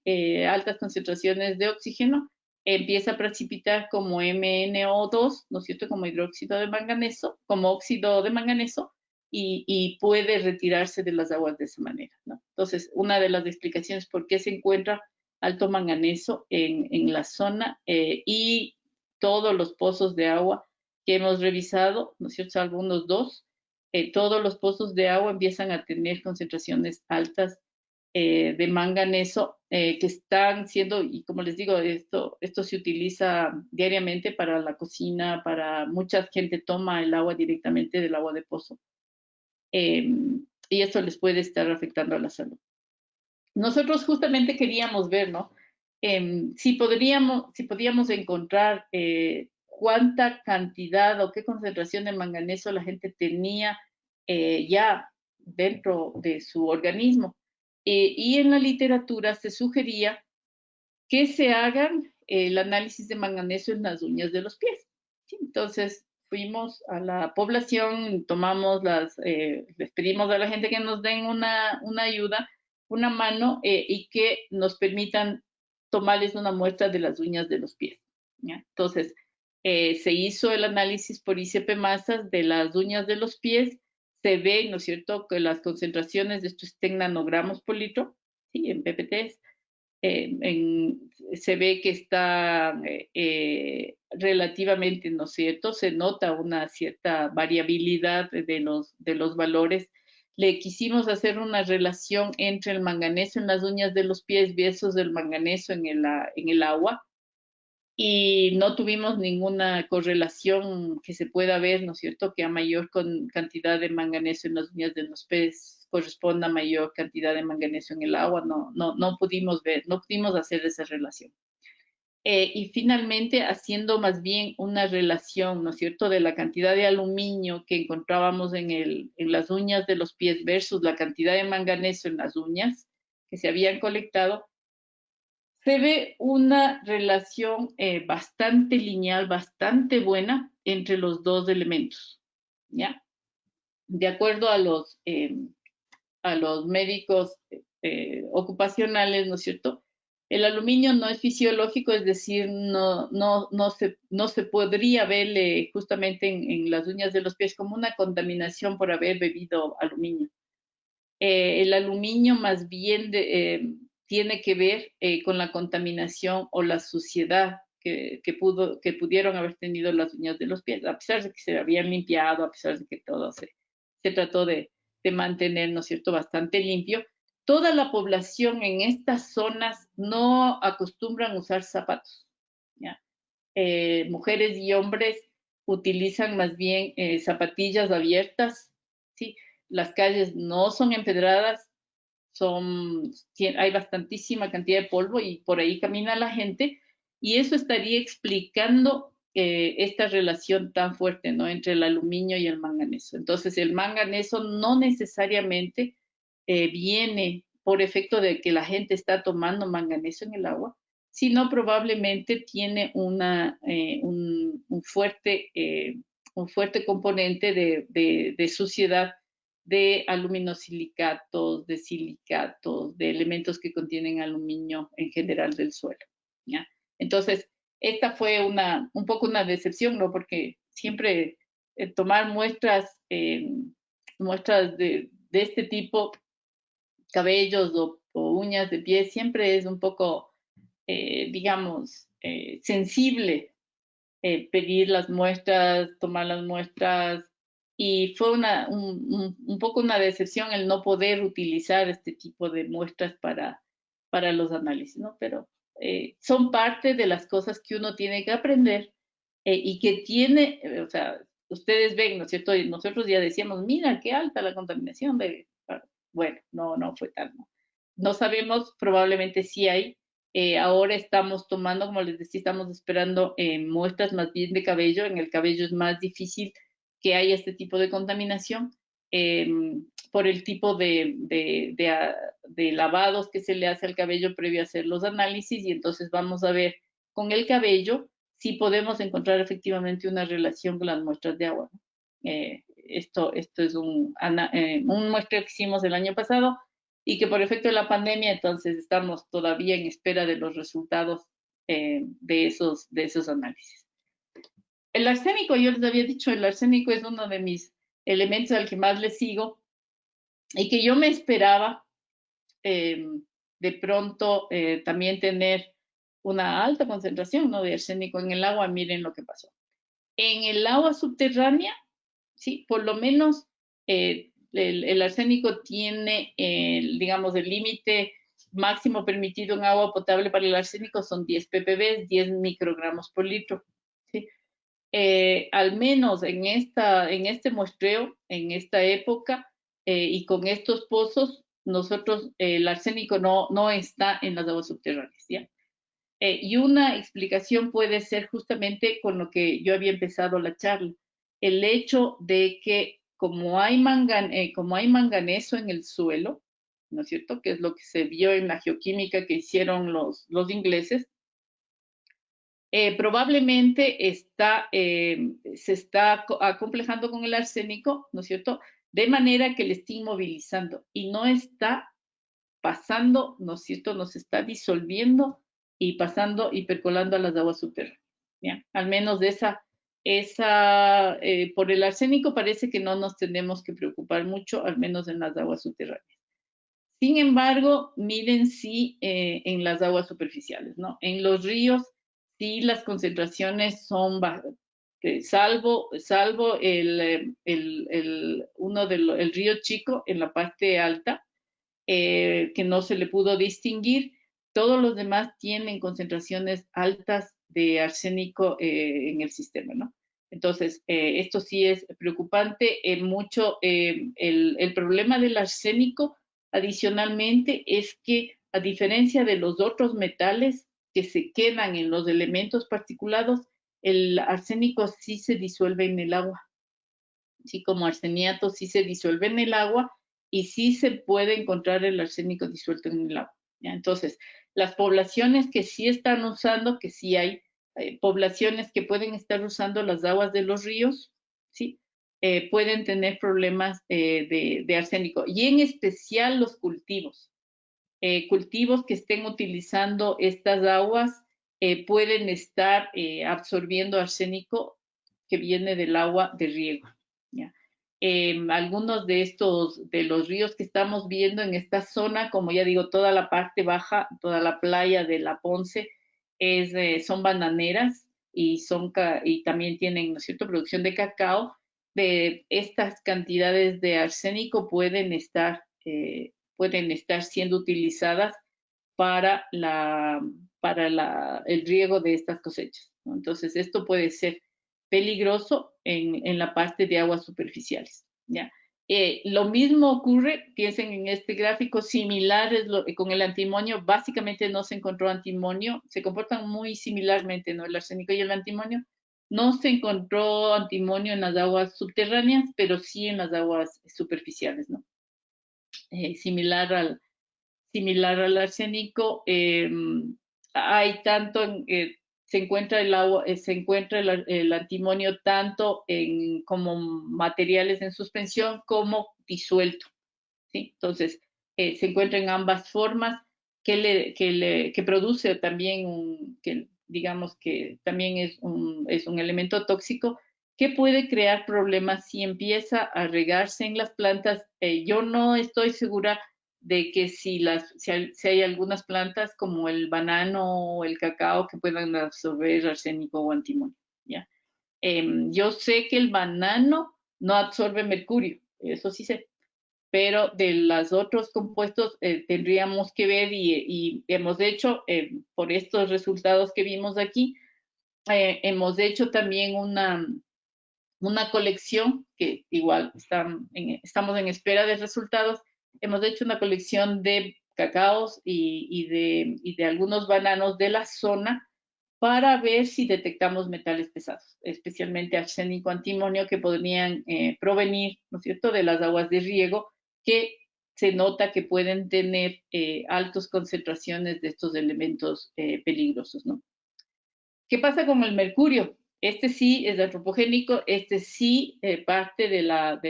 C: altas concentraciones de oxígeno, empieza a precipitar como MnO2, ¿no es cierto? Como hidróxido de manganeso, como óxido de manganeso, y puede retirarse de las aguas de esa manera, ¿no? Entonces, una de las explicaciones por qué se encuentra alto manganeso en la zona y todos los pozos de agua que hemos revisado, ¿no es cierto? Salvo unos dos, todos los pozos de agua empiezan a tener concentraciones altas de manganeso que están siendo, y como les digo, esto se utiliza diariamente para la cocina, para mucha gente toma el agua directamente del agua de pozo. Y esto les puede estar afectando a la salud. Nosotros justamente queríamos ver, ¿no? Si podíamos encontrar cuánta cantidad o qué concentración de manganeso la gente tenía ya dentro de su organismo. Y en la literatura se sugería que se hagan el análisis de manganeso en las uñas de los pies. ¿Sí? Entonces fuimos a la población, les pedimos a la gente que nos den una ayuda, una mano y que nos permitan tomarles una muestra de las uñas de los pies. ¿Ya? Entonces, se hizo el análisis por ICP masas de las uñas de los pies, se ve, ¿no es cierto?, que las concentraciones de estos estén nanogramos por litro, ¿sí?, en PPTs, se ve que está relativamente, ¿no es cierto?, se nota una cierta variabilidad de los valores. Le quisimos hacer una relación entre el manganeso en las uñas de los pies versus el manganeso en el agua, y no tuvimos ninguna correlación que se pueda ver, ¿no es cierto?, que a mayor cantidad de manganeso en las uñas de los pies corresponda a mayor cantidad de manganeso en el agua. No pudimos ver, no pudimos hacer esa relación. Y finalmente, haciendo más bien una relación, ¿no es cierto?, de la cantidad de aluminio que encontrábamos en las uñas de los pies versus la cantidad de manganeso en las uñas que se habían colectado, se ve una relación bastante lineal, bastante buena entre los dos elementos, ¿ya? De acuerdo a los médicos ocupacionales, ¿no es cierto?, el aluminio no es fisiológico, es decir, no se podría ver justamente en las uñas de los pies como una contaminación por haber bebido aluminio. El aluminio más bien tiene que ver con la contaminación o la suciedad que pudieron haber tenido las uñas de los pies, a pesar de que se habían limpiado, a pesar de que todo se trató de mantener, ¿no es cierto?, bastante limpio. Toda la población en estas zonas no acostumbran usar zapatos, ¿ya? Mujeres y hombres utilizan más bien zapatillas abiertas, ¿sí? Las calles no son empedradas, hay bastantísima cantidad de polvo y por ahí camina la gente, y eso estaría explicando esta relación tan fuerte, ¿no?, entre el aluminio y el manganeso. Entonces, el manganeso no necesariamente viene por efecto de que la gente está tomando manganeso en el agua, sino probablemente tiene un fuerte componente de suciedad, de aluminosilicatos, de silicatos, de elementos que contienen aluminio en general del suelo, ¿ya? Entonces, esta fue un poco una decepción, ¿no? Porque siempre tomar muestras de este tipo, cabellos o uñas de pies, siempre es un poco, digamos, sensible pedir las muestras, tomar las muestras, y fue un poco una decepción el no poder utilizar este tipo de muestras para los análisis, ¿no? Pero son parte de las cosas que uno tiene que aprender y que tiene, o sea, ustedes ven, ¿no es cierto? Y nosotros ya decíamos, mira, qué alta la contaminación bueno, no fue tan. No sabemos, probablemente sí hay. Ahora estamos tomando, como les decía, estamos esperando muestras más bien de cabello. En el cabello es más difícil que haya este tipo de contaminación eh, por el tipo de lavados que se le hace al cabello previo a hacer los análisis, y entonces vamos a ver con el cabello si podemos encontrar efectivamente una relación con las muestras de agua, ¿no? Esto es un muestreo que hicimos el año pasado y que por efecto de la pandemia, entonces estamos todavía en espera de los resultados de esos análisis. El arsénico, yo les había dicho, el arsénico es uno de mis elementos al que más le sigo y que yo me esperaba de pronto también tener una alta concentración, ¿no?, de arsénico en el agua. Miren lo que pasó. En el agua subterránea, sí, por lo menos el arsénico tiene, digamos, el límite máximo permitido en agua potable para el arsénico son 10 ppb, 10 microgramos por litro. ¿Sí? Al menos en este muestreo, en esta época, y con estos pozos, nosotros, el arsénico no está en las aguas subterráneas, ¿ya? Y una explicación puede ser justamente con lo que yo había empezado la charla, el hecho de que como hay manganeso en el suelo, ¿no es cierto?, que es lo que se vio en la geoquímica que hicieron los ingleses, probablemente se está acomplejando con el arsénico, ¿no es cierto?, de manera que le está inmovilizando y no está pasando, ¿no es cierto?, nos está disolviendo y pasando y percolando a las aguas subterráneas, ¿ya? Al menos por el arsénico parece que no nos tenemos que preocupar mucho, al menos en las aguas subterráneas. Sin embargo, miren si en las aguas superficiales, ¿no? En los ríos, sí las concentraciones son bajas, salvo el río Chico en la parte alta, que no se le pudo distinguir. Todos los demás tienen concentraciones altas de arsénico en el sistema, ¿no? Entonces, esto sí es preocupante. El problema del arsénico, adicionalmente, es que a diferencia de los otros metales que se quedan en los elementos particulados, el arsénico sí se disuelve en el agua. Sí, como arseniato sí se disuelve en el agua y sí se puede encontrar el arsénico disuelto en el agua, ¿ya? Entonces, las poblaciones que sí están usando, que sí hay poblaciones que pueden estar usando las aguas de los ríos, ¿sí? Pueden tener problemas de arsénico, y en especial los cultivos. Cultivos que estén utilizando estas aguas pueden estar absorbiendo arsénico que viene del agua de riego, ¿ya? Algunos de los ríos que estamos viendo en esta zona, como ya digo, toda la parte baja, toda la playa de La Ponce, son bananeras y también tienen, ¿no es cierto?, producción de cacao. De estas cantidades de arsénico pueden estar siendo utilizadas para el riego de estas cosechas, ¿no? Entonces, esto puede ser peligroso en la parte de aguas superficiales, ¿ya? Lo mismo ocurre, piensen en este gráfico, con el antimonio. Básicamente no se encontró antimonio, se comportan muy similarmente, ¿no?, el arsénico y el antimonio. No se encontró antimonio en las aguas subterráneas, pero sí en las aguas superficiales, ¿no? Similar al arsénico. Hay tanto se encuentra el antimonio tanto como materiales en suspensión como disuelto, ¿sí? Entonces, se encuentra en ambas formas, que produce también que digamos que también es un elemento tóxico que puede crear problemas si empieza a regarse en las plantas. Yo no estoy segura de que si hay algunas plantas como el banano o el cacao que puedan absorber arsénico o antimonio, ¿ya? Yo sé que el banano no absorbe mercurio, eso sí sé, pero de los otros compuestos tendríamos que ver, y hemos hecho, por estos resultados que vimos aquí, hemos hecho también una colección que igual estamos en espera de resultados, hemos hecho una colección de cacaos y de algunos bananos de la zona para ver si detectamos metales pesados, especialmente arsénico, antimonio, que podrían provenir, ¿no es cierto?, de las aguas de riego, que se nota que pueden tener altas concentraciones de estos elementos peligrosos, ¿no? ¿Qué pasa con el mercurio? Este sí es antropogénico, este sí parte de la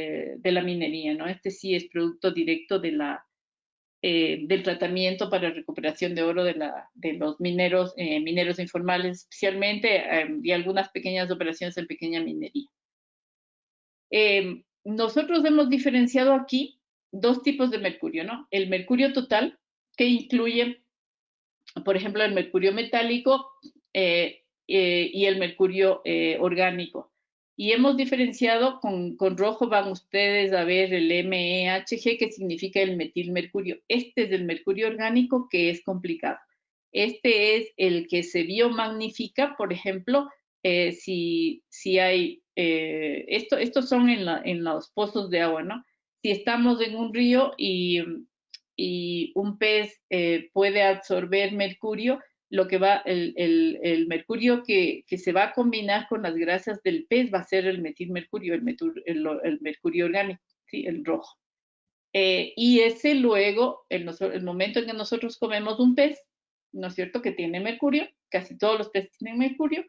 C: minería, ¿no? Este sí es producto directo del tratamiento para recuperación de oro de los mineros informales especialmente, y algunas pequeñas operaciones en pequeña minería. Nosotros hemos diferenciado aquí dos tipos de mercurio, ¿no? El mercurio total, que incluye, por ejemplo, el mercurio metálico y el mercurio orgánico. Y hemos diferenciado, con rojo van ustedes a ver el MEHG, que significa el metilmercurio. Este es el mercurio orgánico, que es complicado. Este es el que se biomagnifica, por ejemplo, si hay, estos son en los pozos de agua, ¿no? Si estamos en un río y un pez puede absorber mercurio, lo que va, el mercurio que se va a combinar con las grasas del pez va a ser el metilmercurio, el mercurio orgánico, ¿sí? El rojo. Y ese luego, el momento en que nosotros comemos un pez, ¿no es cierto?, que tiene mercurio, casi todos los peces tienen mercurio,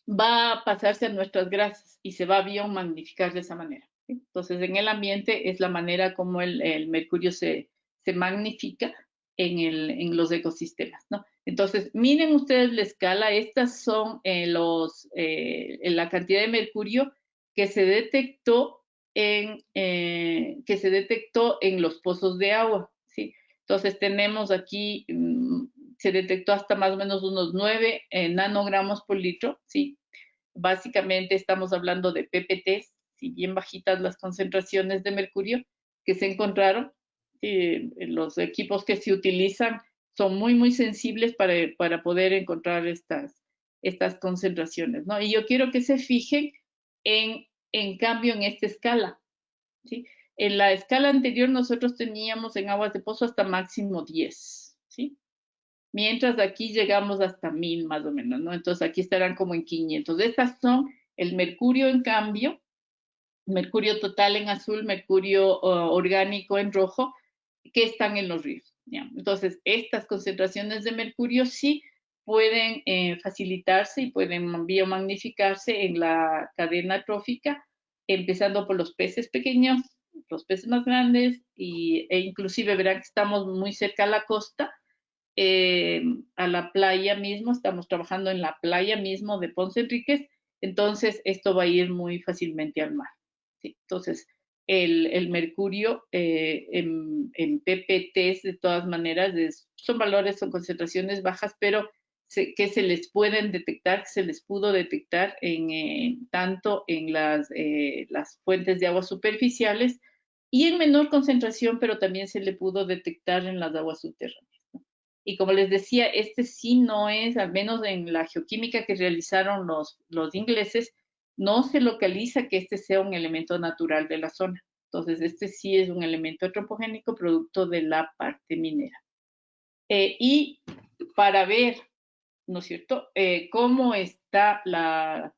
C: va a pasarse a nuestras grasas y se va a biomagnificar de esa manera, ¿sí? Entonces, en el ambiente es la manera como el mercurio se magnifica en los ecosistemas, ¿no? Entonces, miren ustedes la escala, estas son la cantidad de mercurio que se detectó en los pozos de agua, ¿sí? Entonces, tenemos aquí, se detectó hasta más o menos unos 9 nanogramos por litro, ¿sí? Básicamente estamos hablando de PPTs, si bien bajitas las concentraciones de mercurio que se encontraron. Los equipos que se utilizan son muy, muy sensibles para poder encontrar estas concentraciones, ¿no? Y yo quiero que se fijen en cambio en esta escala, ¿sí? En la escala anterior nosotros teníamos en aguas de pozo hasta máximo 10, ¿sí? Mientras aquí llegamos hasta 1000 más o menos, ¿no? Entonces aquí estarán como en 500. Estas son el mercurio en cambio, mercurio total en azul, mercurio orgánico en rojo, que están en los ríos, ¿ya? Entonces, estas concentraciones de mercurio sí pueden facilitarse y pueden biomagnificarse en la cadena trófica, empezando por los peces pequeños, los peces más grandes, e inclusive verán que estamos muy cerca a la costa, a la playa mismo, estamos trabajando en la playa mismo de Ponce Enríquez, entonces esto va a ir muy fácilmente al mar, ¿sí? Entonces, el mercurio en PPTs, de todas maneras, son valores, son concentraciones bajas, pero que se les pueden detectar, que se les pudo detectar tanto en las fuentes de aguas superficiales y en menor concentración, pero también se le pudo detectar en las aguas subterráneas. Y como les decía, este sí no es, al menos en la geoquímica que realizaron los ingleses, no se localiza que este sea un elemento natural de la zona. Entonces, este sí es un elemento antropogénico producto de la parte minera. Y para ver, ¿no es cierto?, cómo está la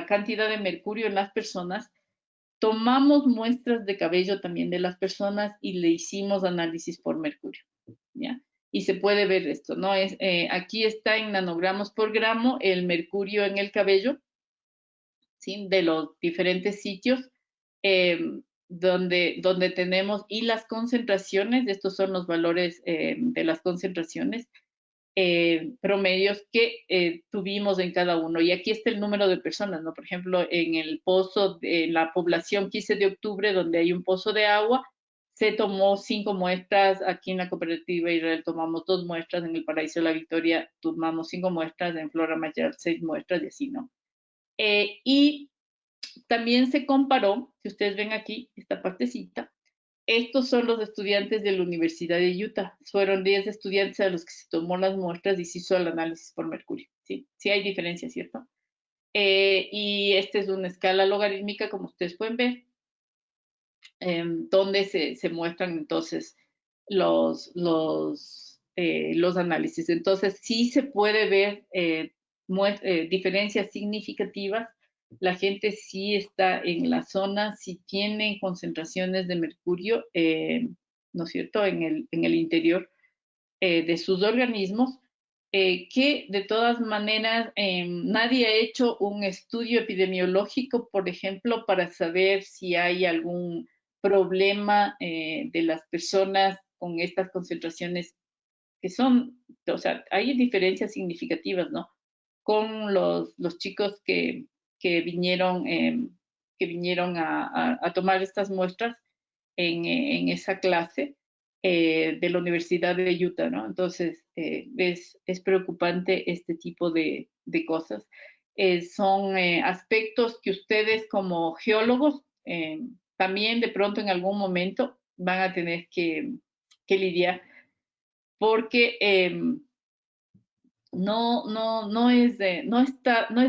C: cantidad de mercurio en las personas, tomamos muestras de cabello también de las personas y le hicimos análisis por mercurio, ¿ya? Y se puede ver esto, ¿no? Aquí está en nanogramos por gramo el mercurio en el cabello, ¿sí? De los diferentes sitios donde tenemos, y las concentraciones, estos son los valores de las concentraciones promedios que tuvimos en cada uno. Y aquí está el número de personas, ¿no? Por ejemplo, en el pozo, en la población 15 de octubre, donde hay un pozo de agua, se tomó 5 muestras, aquí en la cooperativa Israel tomamos 2 muestras, en el Paraíso de la Victoria tomamos 5 muestras, en Flora Mayor 6 muestras y así, ¿no? Y también se comparó, si ustedes ven aquí, esta partecita, estos son los estudiantes de la Universidad de Utah. Fueron 10 estudiantes a los que se tomó las muestras y se hizo el análisis por mercurio. Sí, sí hay diferencia, ¿cierto? Y esta es una escala logarítmica, como ustedes pueden ver. donde se muestran entonces los análisis. Entonces, sí se puede ver diferencias significativas. La gente sí está en la zona, sí tiene concentraciones de mercurio, ¿no es cierto?, en el interior de sus organismos, que de todas maneras nadie ha hecho un estudio epidemiológico, por ejemplo, para saber si hay algún problema de las personas con estas concentraciones que son, o sea, hay diferencias significativas, ¿no? Con los chicos que vinieron, a tomar estas muestras en esa clase de la Universidad de Utah, ¿no? Entonces, es preocupante este tipo de cosas. Son aspectos que ustedes como geólogos también de pronto en algún momento van a tener que lidiar porque no es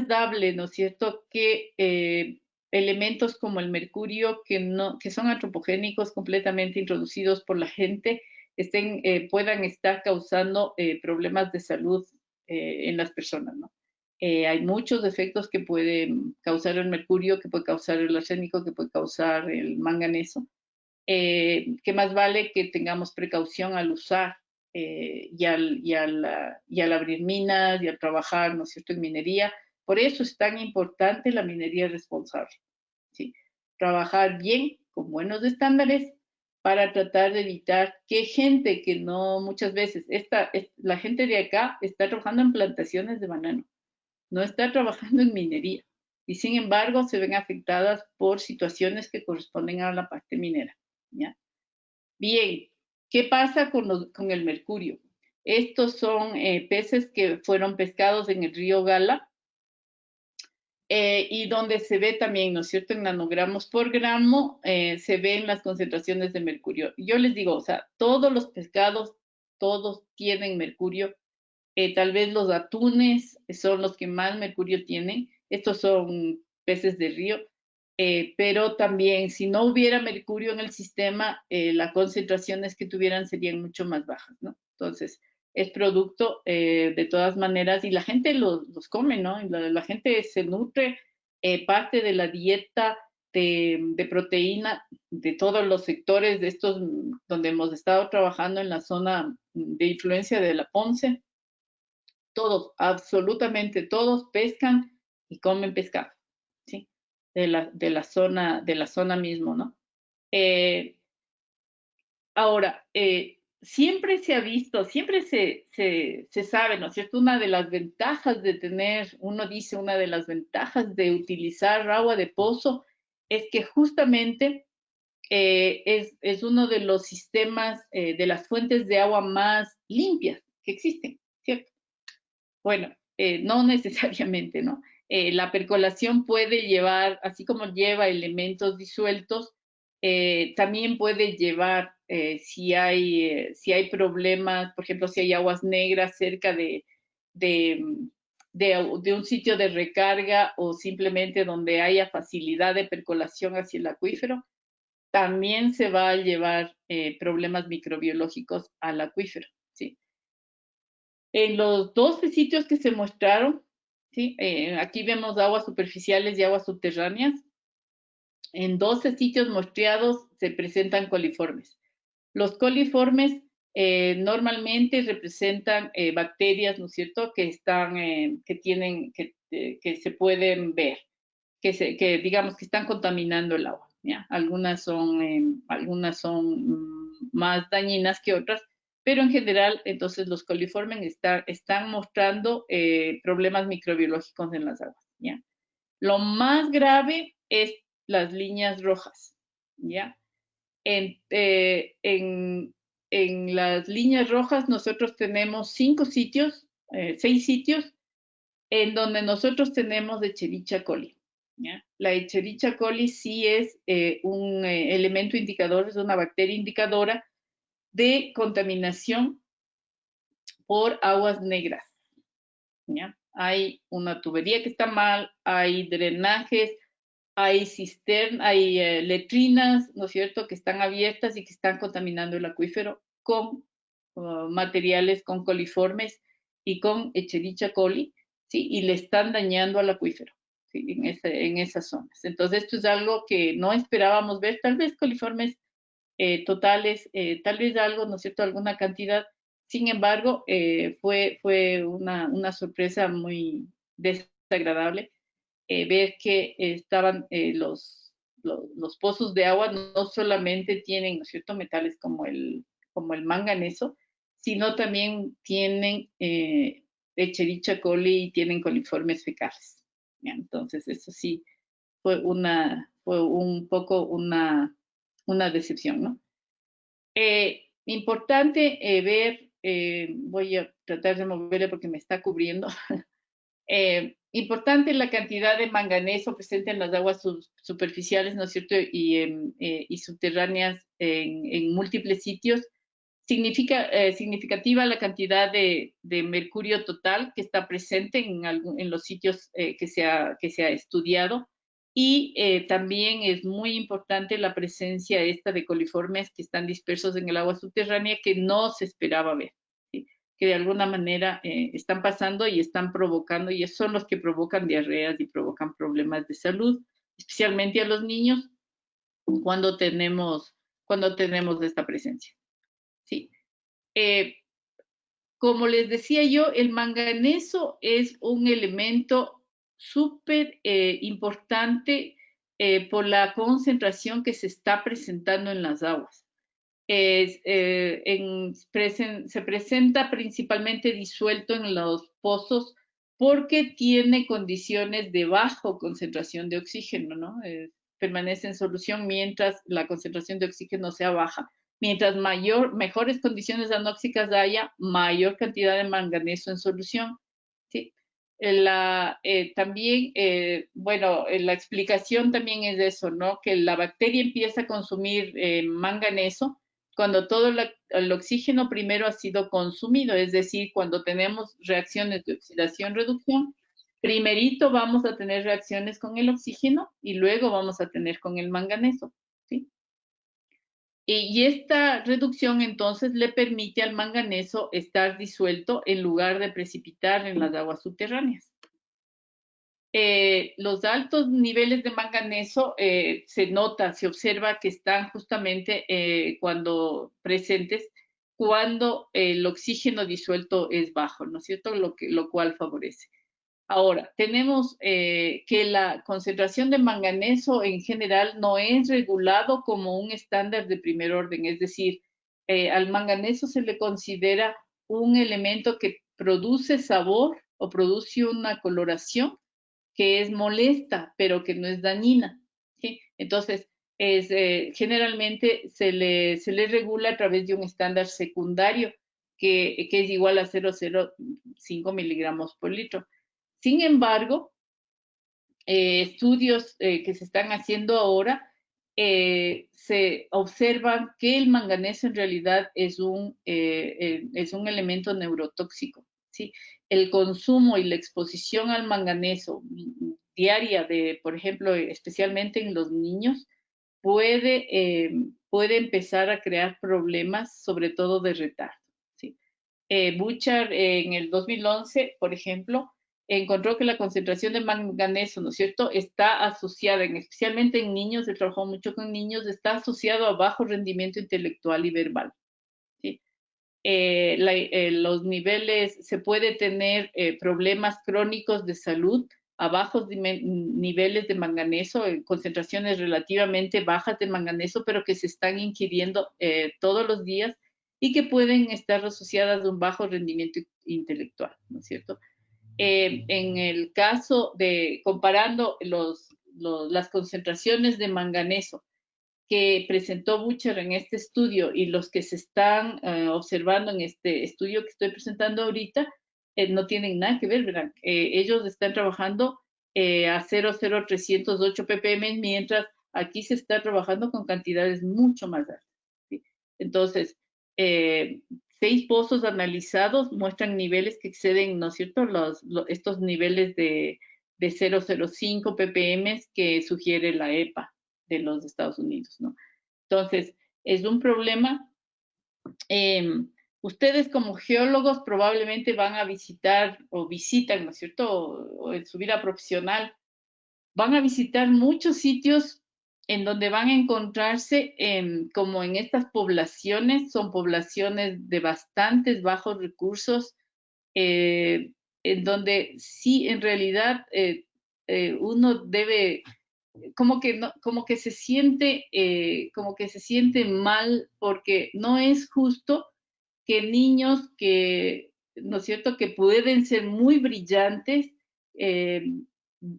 C: dable, ¿no es cierto?, que elementos como el mercurio, que son antropogénicos, completamente introducidos por la gente, puedan estar causando problemas de salud en las personas, ¿no? Hay muchos efectos que pueden causar el mercurio, que puede causar el arsénico, que puede causar el manganeso, que más vale que tengamos precaución al usar y al abrir minas y al trabajar, ¿no es cierto?, en minería. Por eso es tan importante la minería responsable, ¿sí? Trabajar bien, con buenos estándares, para tratar de evitar que gente que no, muchas veces, la gente de acá está trabajando en plantaciones de banano, no está trabajando en minería, y sin embargo se ven afectadas por situaciones que corresponden a la parte minera, ¿ya? Bien, ¿qué pasa con el mercurio? Estos son peces que fueron pescados en el río Gala y donde se ve también, ¿no es cierto?, en nanogramos por gramo, se ven las concentraciones de mercurio. Yo les digo, o sea, todos los pescados, todos tienen mercurio. Tal vez los atunes son los que más mercurio tienen. Estos son peces de río. Pero también si no hubiera mercurio en el sistema, las concentraciones que tuvieran serían mucho más bajas, ¿no? Entonces, es producto de todas maneras, y la gente los come, ¿no? Y la gente se nutre, parte de la dieta de proteína de todos los sectores de estos donde hemos estado trabajando en la zona de influencia de la Ponce. Todos, absolutamente todos pescan y comen pescado, ¿sí? De la zona mismo, ¿no? Ahora, siempre se ha visto, siempre se sabe, ¿no es cierto? Una de las ventajas de tener, uno dice, una de las ventajas de utilizar agua de pozo es que justamente es uno de los sistemas, de las fuentes de agua más limpias que existen, ¿cierto? Bueno, no necesariamente, ¿no? La percolación puede llevar, así como lleva elementos disueltos, también puede llevar, si hay problemas, por ejemplo, si hay aguas negras cerca de, de un sitio de recarga o simplemente donde haya facilidad de percolación hacia el acuífero, también se va a llevar problemas microbiológicos al acuífero, ¿sí? En los 12 sitios que se mostraron, ¿sí? Aquí vemos aguas superficiales y aguas subterráneas. En 12 sitios muestreados se presentan coliformes. Los coliformes normalmente representan bacterias, ¿no es cierto?, que se pueden ver, que digamos que están contaminando el agua, ¿ya? Algunas son más dañinas que otras, pero en general, entonces los coliformes están mostrando problemas microbiológicos en las aguas, ¿ya? Lo más grave es las líneas rojas, ¿ya? En, eh, en, en las líneas rojas nosotros tenemos 6 sitios en donde nosotros tenemos Echerichia coli, ¿ya? La Echerichia coli sí es un elemento indicador, es una bacteria indicadora de contaminación por aguas negras, ¿ya? Hay una tubería que está mal, hay drenajes hay cisternas, hay letrinas, ¿no es cierto?, que están abiertas y que están contaminando el acuífero con materiales, con coliformes y con Escherichia coli, ¿sí? Y le están dañando al acuífero, ¿sí? En esas zonas. Entonces, esto es algo que no esperábamos ver, tal vez coliformes totales, tal vez algo, ¿no es cierto?, alguna cantidad. Sin embargo, fue una sorpresa muy desagradable ver que estaban los pozos de agua no solamente tienen, ¿no es cierto?, metales como el manganeso, sino también tienen Escherichia coli y tienen coliformes fecales. ¿Ya? Entonces, eso sí fue un poco una decepción, ¿no? Importante ver, voy a tratar de moverle porque me está cubriendo. Importante la cantidad de manganeso presente en las aguas superficiales, ¿no es cierto? Y subterráneas en múltiples sitios. Significativa la cantidad de mercurio total que está presente en los sitios que se ha estudiado. Y también es muy importante la presencia esta de coliformes que están dispersos en el agua subterránea que no se esperaba ver, ¿sí? Que de alguna manera están pasando y están provocando, y son los que provocan diarreas y provocan problemas de salud, especialmente a los niños cuando tenemos esta presencia, ¿sí? Como les decía yo, el manganeso es un elemento súper importante por la concentración que se está presentando en las aguas. Se presenta principalmente disuelto en los pozos porque tiene condiciones de baja concentración de oxígeno, ¿no? Permanece en solución mientras la concentración de oxígeno sea baja. Mientras mejores condiciones anóxicas haya, mayor cantidad de manganeso en solución, ¿sí? También, bueno, la explicación también es eso, ¿no? Que la bacteria empieza a consumir manganeso cuando todo el oxígeno primero ha sido consumido, es decir, cuando tenemos reacciones de oxidación-reducción, primerito vamos a tener reacciones con el oxígeno y luego vamos a tener con el manganeso, ¿sí? Y esta reducción entonces le permite al manganeso estar disuelto en lugar de precipitar en las aguas subterráneas. Los altos niveles de manganeso se observa que están justamente cuando presentes, cuando el oxígeno disuelto es bajo, ¿no es cierto? Lo cual favorece. Ahora, tenemos que la concentración de manganeso en general no es regulado como un estándar de primer orden, es decir, al manganeso se le considera un elemento que produce sabor o produce una coloración que es molesta, pero que no es dañina, ¿sí? Entonces, generalmente se le regula a través de un estándar secundario que es igual a 0,05 miligramos por litro. Sin embargo, estudios que se están haciendo ahora se observan que el manganeso en realidad es un elemento neurotóxico, ¿sí? El consumo y la exposición al manganeso diaria por ejemplo, especialmente en los niños, puede empezar a crear problemas, sobre todo de retardo, ¿sí? Bouchard en el 2011, por ejemplo, encontró que la concentración de manganeso, ¿no es cierto?, está asociada, especialmente en niños, él trabajó mucho con niños, está asociado a bajo rendimiento intelectual y verbal, ¿sí? Los niveles, se puede tener problemas crónicos de salud a bajos niveles de manganeso, concentraciones relativamente bajas de manganeso, pero que se están ingiriendo todos los días y que pueden estar asociadas a un bajo rendimiento intelectual, ¿no es cierto? En el caso de comparando las concentraciones de manganeso que presentó Bouchard en este estudio y los que se están observando en este estudio que estoy presentando ahorita, no tienen nada que ver, ¿verdad? Ellos están trabajando a 0,0308 ppm, mientras aquí se está trabajando con cantidades mucho más altas, ¿sí? Entonces, 6 pozos analizados muestran niveles que exceden, ¿no es cierto?, estos niveles de de 0,05 ppm que sugiere la EPA de los Estados Unidos, ¿no? Entonces, es un problema. Ustedes como geólogos probablemente van a visitar o visitan, ¿no es cierto? O en su vida profesional, van a visitar muchos sitios en donde van a encontrarse como en estas poblaciones, son poblaciones de bastantes bajos recursos, en donde sí, en realidad, uno debe, como que no, como que se siente mal, porque no es justo que niños que, ¿no es cierto?, que pueden ser muy brillantes, eh,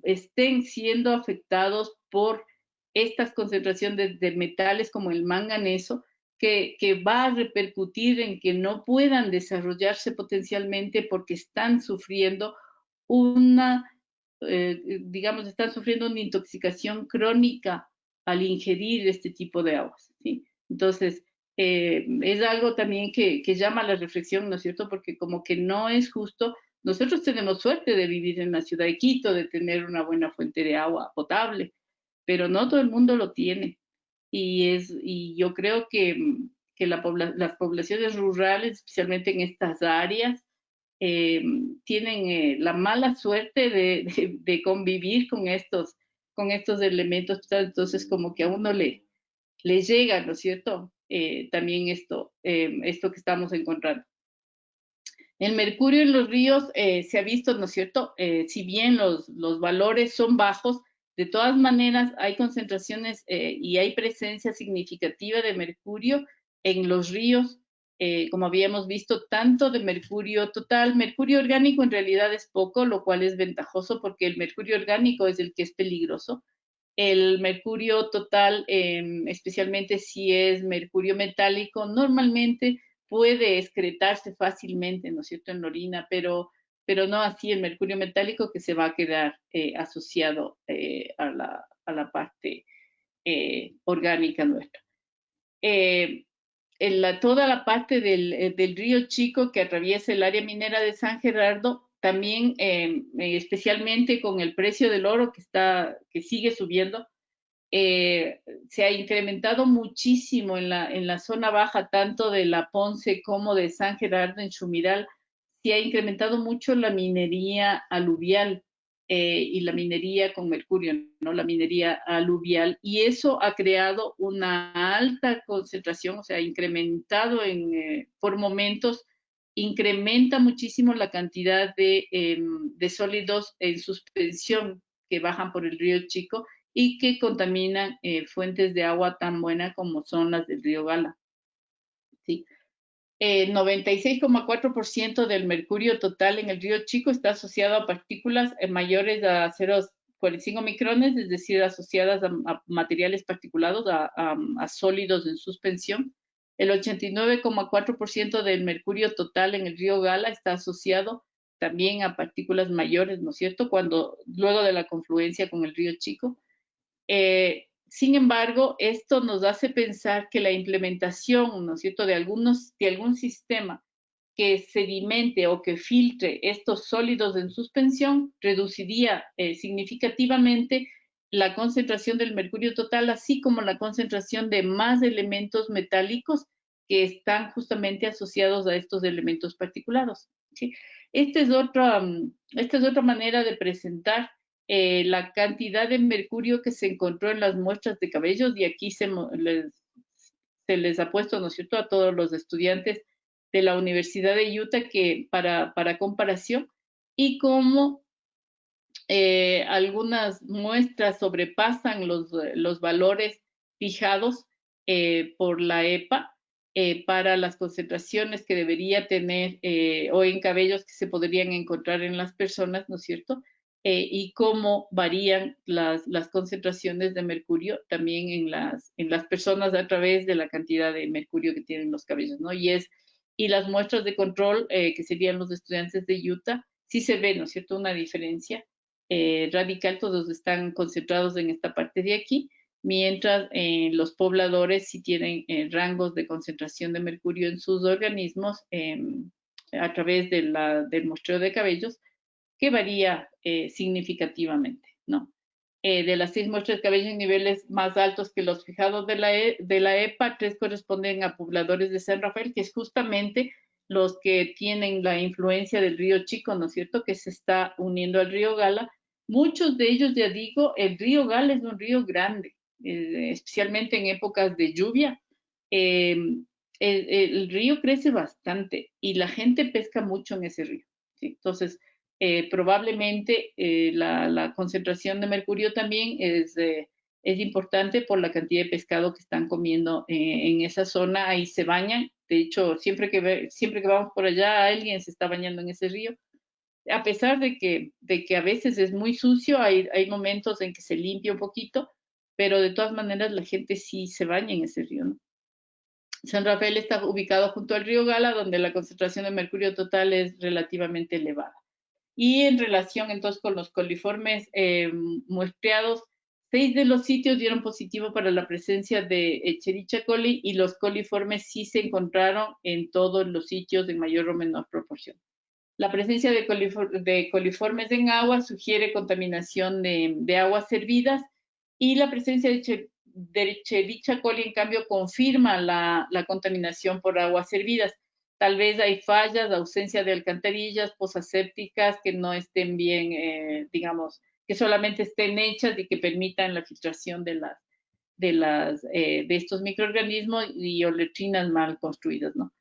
C: estén siendo afectados por estas concentraciones de metales como el manganeso, que va a repercutir en que no puedan desarrollarse potencialmente porque están sufriendo una, digamos, están sufriendo una intoxicación crónica al ingerir este tipo de aguas, ¿sí? Entonces, es algo también que llama a la reflexión, ¿no es cierto? Porque como que no es justo. Nosotros tenemos suerte de vivir en la ciudad de Quito, de tener una buena fuente de agua potable, pero no todo el mundo lo tiene. Y yo creo que las poblaciones rurales, especialmente en estas áreas, tienen la mala suerte de convivir con estos elementos. Entonces, como que a uno le llega, ¿no es cierto? También esto que estamos encontrando. El mercurio en los ríos se ha visto, ¿no es cierto? Si bien los valores son bajos, de todas maneras hay concentraciones y hay presencia significativa de mercurio en los ríos, como habíamos visto, tanto de mercurio total. Mercurio orgánico en realidad es poco, lo cual es ventajoso porque el mercurio orgánico es el que es peligroso. El mercurio total, especialmente si es mercurio metálico, normalmente puede excretarse fácilmente, ¿no es cierto?, en la orina, pero no así el mercurio metálico, que se va a quedar asociado a la parte orgánica nuestra. Toda la parte del río Chico que atraviesa el área minera de San Gerardo, también especialmente con el precio del oro que sigue subiendo, se ha incrementado muchísimo en la zona baja, tanto de la Ponce como de San Gerardo en Chumiral. Se ha incrementado mucho la minería aluvial y la minería con mercurio, ¿no? La minería aluvial, y eso ha creado una alta concentración, o sea, incrementado por momentos, incrementa muchísimo la cantidad de sólidos en suspensión que bajan por el río Chico y que contaminan fuentes de agua tan buenas como son las del río Gala, ¿sí? 96,4% del mercurio total en el río Chico está asociado a partículas mayores a 0,45 micrones, es decir, asociadas a materiales particulados, a sólidos en suspensión. El 89,4% del mercurio total en el río Gala está asociado también a partículas mayores, ¿no es cierto?, luego de la confluencia con el río Chico. Sin embargo, esto nos hace pensar que la implementación, ¿no es cierto?, de algún sistema que sedimente o que filtre estos sólidos en suspensión reduciría significativamente la concentración del mercurio total, así como la concentración de más elementos metálicos que están justamente asociados a estos elementos particulados, ¿sí? Esta es otra manera de presentar la cantidad de mercurio que se encontró en las muestras de cabellos, y aquí se les ha puesto, ¿no es cierto?, a todos los estudiantes de la Universidad de Utah que para comparación, y cómo algunas muestras sobrepasan los valores fijados por la EPA para las concentraciones que debería tener o en cabellos que se podrían encontrar en las personas, ¿no es cierto? Y cómo varían las concentraciones de mercurio también en las personas a través de la cantidad de mercurio que tienen los cabellos, ¿no? Y las muestras de control, que serían los estudiantes de Utah, sí se ve, ¿no es cierto?, una diferencia radical. Todos están concentrados en esta parte de aquí, mientras los pobladores sí tienen rangos de concentración de mercurio en sus organismos a través del muestreo de cabellos, que varía significativamente, ¿no? De las 6 muestras de cabello en niveles más altos que los fijados de la EPA, 3 corresponden a pobladores de San Rafael, que es justamente los que tienen la influencia del río Chico, ¿no es cierto?, que se está uniendo al río Gala. Muchos de ellos, ya digo, el río Gala es un río grande, especialmente en épocas de lluvia. El río crece bastante y la gente pesca mucho en ese río, ¿sí? Entonces, probablemente la concentración de mercurio también es importante por la cantidad de pescado que están comiendo en esa zona. Ahí se bañan. De hecho, siempre que vamos por allá, alguien se está bañando en ese río. A pesar de que a veces es muy sucio, hay momentos en que se limpia un poquito, pero de todas maneras la gente sí se baña en ese río, ¿no? San Rafael está ubicado junto al río Gala, donde la concentración de mercurio total es relativamente elevada. Y en relación entonces con los coliformes muestreados, 6 de los sitios dieron positivo para la presencia de Escherichia coli y los coliformes sí se encontraron en todos los sitios en mayor o menor proporción. La presencia de coliformes en agua sugiere contaminación de aguas servidas y la presencia de Escherichia coli, en cambio, confirma la contaminación por aguas servidas. Tal vez hay fallas, ausencia de alcantarillas, pozas sépticas que no estén bien, digamos, que solamente estén hechas y que permitan la filtración de estos microorganismos y letrinas mal construidas, ¿no?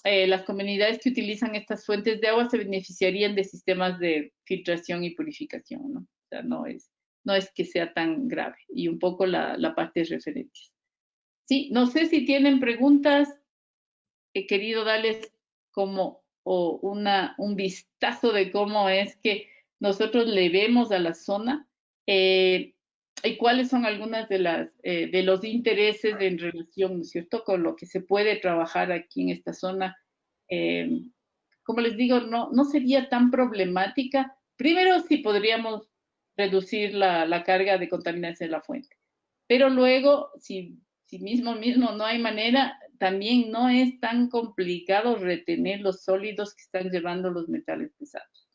C: Las comunidades que utilizan estas fuentes de agua se beneficiarían de sistemas de filtración y purificación, ¿no? O sea, no es que sea tan grave. Y un poco la parte de referencias. Sí, no sé si tienen preguntas. He querido darles como un vistazo de cómo es que nosotros le vemos a la zona y cuáles son algunas de los intereses en relación, ¿no es cierto?, con lo que se puede trabajar aquí en esta zona. Eh, como les digo, no sería tan problemática. Primero, sí podríamos reducir la carga de contaminación de la fuente. Pero luego, si mismo no hay manera, también no es tan complicado retener los sólidos que están llevando los metales pesados.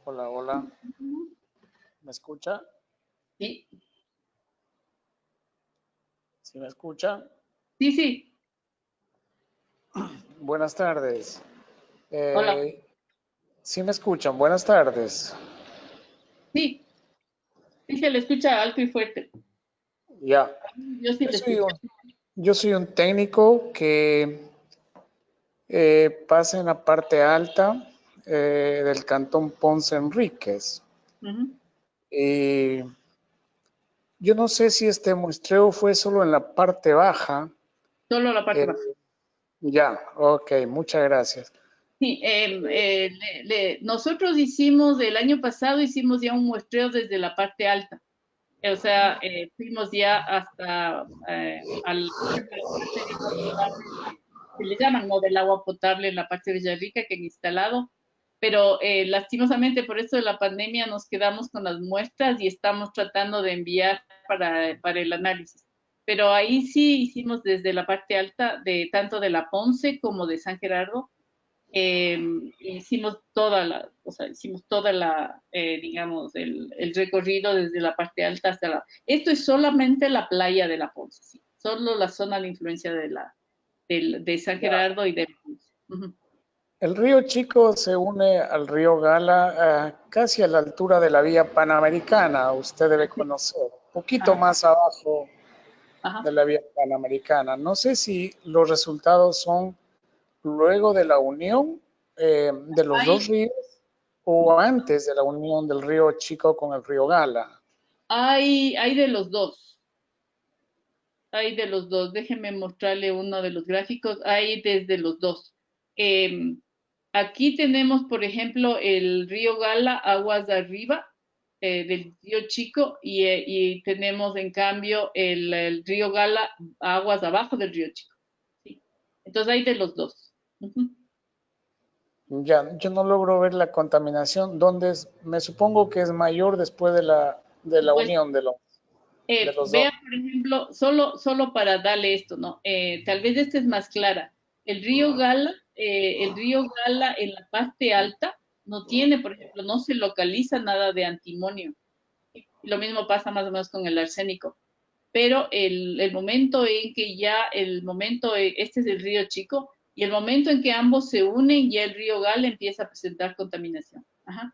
D: Hola, hola. ¿Me escucha?
C: Sí,
D: ¿Sí me escucha?
C: sí, sí.
D: Buenas tardes.
C: Hola.
D: ¿Sí me escuchan? Buenas tardes.
C: Sí, sí se le escucha alto y fuerte.
D: Ya.
C: Yo sí
D: Yo
C: le
D: soy
C: escucho.
D: yo soy un técnico que pasa en la parte alta del cantón Ponce Enríquez.
C: Ujú.
D: Y yo no sé si este muestreo fue solo en la parte baja.
C: Solo la parte
D: Eh,
C: baja.
D: ya, ok, muchas gracias.
C: Sí, nosotros el año pasado hicimos ya un muestreo desde la parte alta. O sea, fuimos ya hasta la parte de agua potable, se le llaman, ¿no?, del agua potable en la parte de Villarrica que han instalado, pero lastimosamente por eso de la pandemia nos quedamos con las muestras y estamos tratando de enviar para el análisis. Pero ahí sí hicimos desde la parte alta, tanto de la Ponce como de San Gerardo, eh, digamos, el recorrido desde la parte alta hasta Esto es solamente la playa de la Ponce, ¿sí? Solo la zona de influencia de San Gerardo y de Ponce. Ujú.
D: El río Chico se une al río Gala casi a la altura de la vía Panamericana, usted debe
C: Sí.
D: conocer, un poquito
C: Ajá,
D: más abajo de
C: ajá.
D: la vía Panamericana. No sé si los resultados son luego de la unión de los dos
C: Hay,
D: ríos o antes de la unión del río Chico con el río Gala.
C: hay de los dos. Hay de los dos. Déjeme mostrarle uno de los gráficos. Hay desde los dos. Eh, Aquí tenemos, por ejemplo, el río Gala, aguas de arriba del río Chico, y tenemos, en cambio, el río Gala, aguas abajo del río Chico. ¿Sí? Entonces hay de los dos. Ujú.
D: Ya, yo no logro ver la contaminación, donde me supongo que es mayor después de la
C: Pues
D: unión de los dos.
C: vea, por ejemplo, solo para darle esto, ¿no? Tal vez esta es más clara. El río Gala en la parte alta no tiene, por ejemplo, no se localiza nada de antimonio. Lo mismo pasa más o menos con el arsénico. Pero el momento en que ya, este es el río Chico, y el momento en que ambos se unen, ya el río Gala empieza a presentar contaminación. Ajá,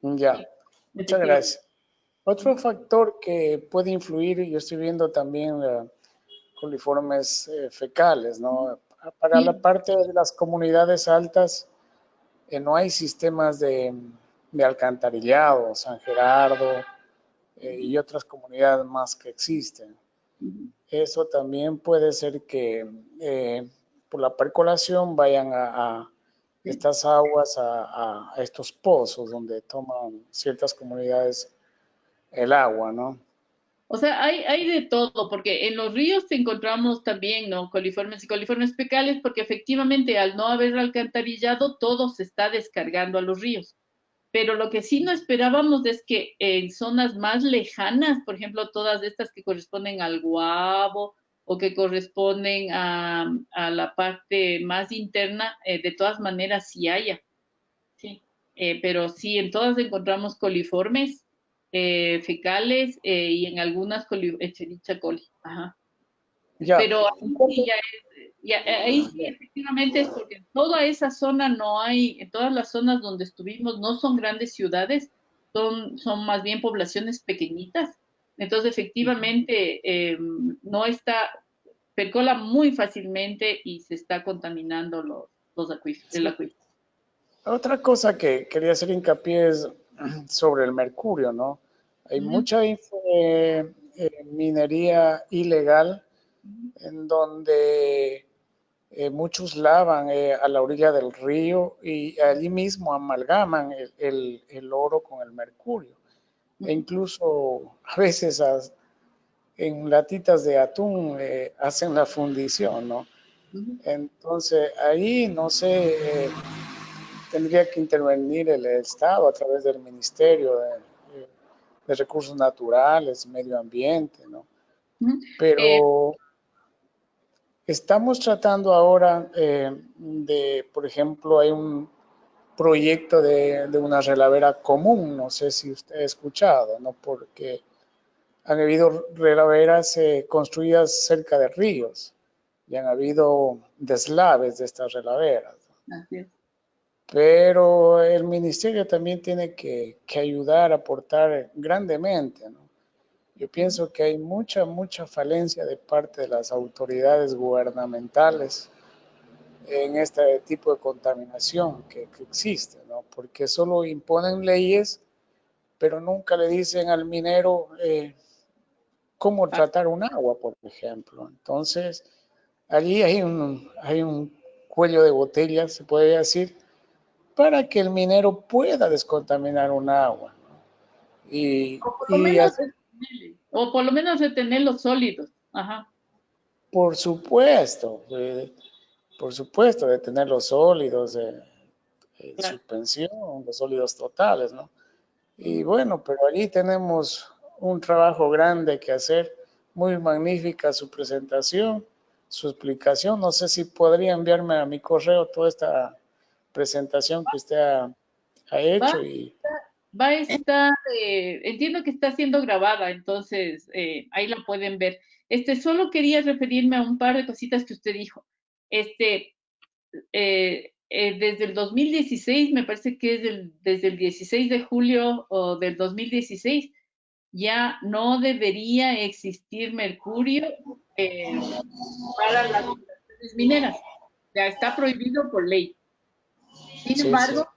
D: Ya,
C: sí,
D: muchas
C: efectivamente.
D: gracias. Otro factor que puede influir, yo estoy viendo también coliformes fecales, ¿no? Para la
C: Sí,
D: parte de las comunidades altas, no hay sistemas de alcantarillado, San Gerardo y otras comunidades más que existen.
C: ujú.
D: Eso también puede ser que por la percolación vayan a
C: Sí.
D: estas aguas a estos pozos donde toman ciertas comunidades el agua, ¿no?
C: O sea, hay de todo, porque en los ríos encontramos también, ¿no? Coliformes y coliformes fecales, porque efectivamente al no haber alcantarillado, todo se está descargando a los ríos. Pero lo que sí no esperábamos es que en zonas más lejanas, por ejemplo, todas estas que corresponden al Guavo o que corresponden a la parte más interna, de todas maneras sí haya. Sí, pero sí, en todas encontramos coliformes fecales y en algunas Echerichia coli. Ajá.
D: Ya,
C: Pero ahí sí ahí sí efectivamente es porque en toda esa zona no hay, en todas las zonas donde estuvimos no son grandes ciudades, son más bien poblaciones pequeñitas. Entonces efectivamente no está, percola muy fácilmente y se está contaminando los acuíferos, el
D: sí.
C: acuífero.
D: Otra cosa que quería hacer hincapié es sobre el mercurio, ¿no? Hay
C: Ujú,
D: mucha minería ilegal
C: ujú.
D: en donde muchos lavan a la orilla del río y allí mismo amalgaman el oro con el mercurio. E
C: Ujú,
D: incluso a veces en latitas de atún hacen la fundición, ¿no?
C: ujú.
D: Entonces ahí no sé, tendría que intervenir el Estado a través del Ministerio de Recursos Naturales, Medio Ambiente, ¿no?
C: Ujú. Eh,
D: Pero estamos tratando ahora por ejemplo, hay un proyecto de una relavera común, no sé si usted ha escuchado, ¿no? Porque han habido relaveras construidas cerca de ríos y han habido deslaves de estas relaveras.
C: Así es.
D: Pero el ministerio también tiene que ayudar, aportar grandemente, ¿no? Yo
C: Ujú.
D: pienso que hay mucha falencia de parte de las autoridades gubernamentales en este tipo de contaminación que existe, ¿no? Porque solo imponen leyes, pero nunca le dicen al minero cómo
C: Ah,
D: tratar un agua, por ejemplo. Entonces, allí hay un cuello de botella, se puede decir, para que el minero pueda descontaminar un agua. Y,
C: o por lo
D: y
C: menos o por lo menos retener los sólidos. Ajá,
D: por supuesto, por supuesto, de tener los sólidos,
C: claro.
D: suspensión, los sólidos totales, ¿no? Y
C: Ujú.
D: bueno, pero allí tenemos un trabajo grande que hacer. Muy magnífica su presentación, su explicación. No sé si podría enviarme a mi correo toda esta presentación que usted ha
C: Va,
D: hecho y
C: va a estar, entiendo que está siendo grabada, entonces ahí la pueden ver. Solo quería referirme a un par de cositas que usted dijo. Este, desde el 2016, me parece que es desde el 16 de julio o del 2016, ya no debería existir mercurio para las instalaciones mineras. Ya está prohibido por ley. Sin
D: sí, sí,
C: embargo,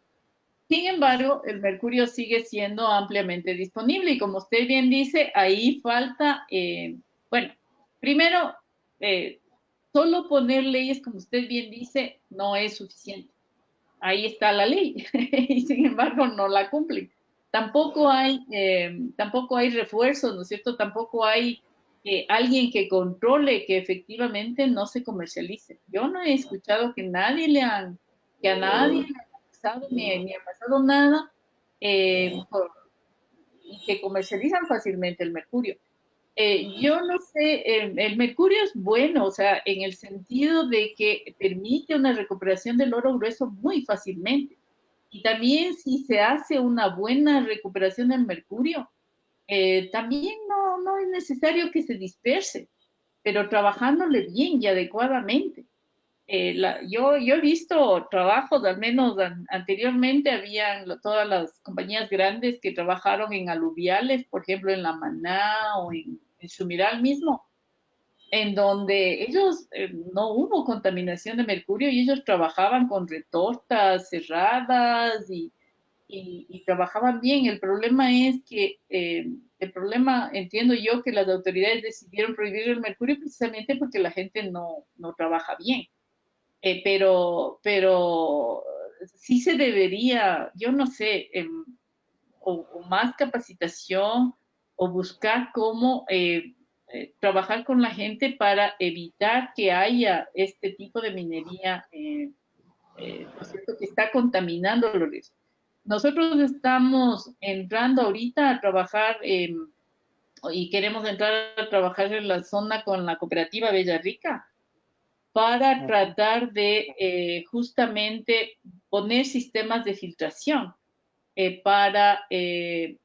C: sin embargo, el mercurio sigue siendo ampliamente disponible y como usted bien dice, ahí falta, bueno, primero, eh, solo poner leyes, como usted bien dice, no es suficiente. Ahí está la ley y sin embargo no la cumplen. Tampoco hay refuerzos, ¿no es cierto? Tampoco hay alguien que controle que efectivamente no se comercialice. Yo no he escuchado que a nadie le ha pasado ni ha pasado nada y que comercializan fácilmente el mercurio. Yo no sé, el mercurio es bueno, o sea, en el sentido de que permite una recuperación del oro grueso muy fácilmente. Y también si se hace una buena recuperación del mercurio, también no es necesario que se disperse, pero trabajándole bien y adecuadamente. Yo he visto trabajos, al menos anteriormente, habían todas las compañías grandes que trabajaron en aluviales, por ejemplo, en La Maná o en Sumiral mismo, en donde ellos no hubo contaminación de mercurio y ellos trabajaban con retortas cerradas y trabajaban bien. El problema es que, el problema, entiendo yo, que las autoridades decidieron prohibir el mercurio precisamente porque la gente no trabaja bien. Pero sí se debería, yo no sé, o más capacitación o buscar cómo trabajar con la gente para evitar que haya este tipo de minería, ¿no es cierto?, que está contaminando los ríos. Nosotros estamos entrando ahorita a trabajar y queremos entrar a trabajar en la zona con la cooperativa Bella Rica para tratar de justamente poner sistemas de filtración para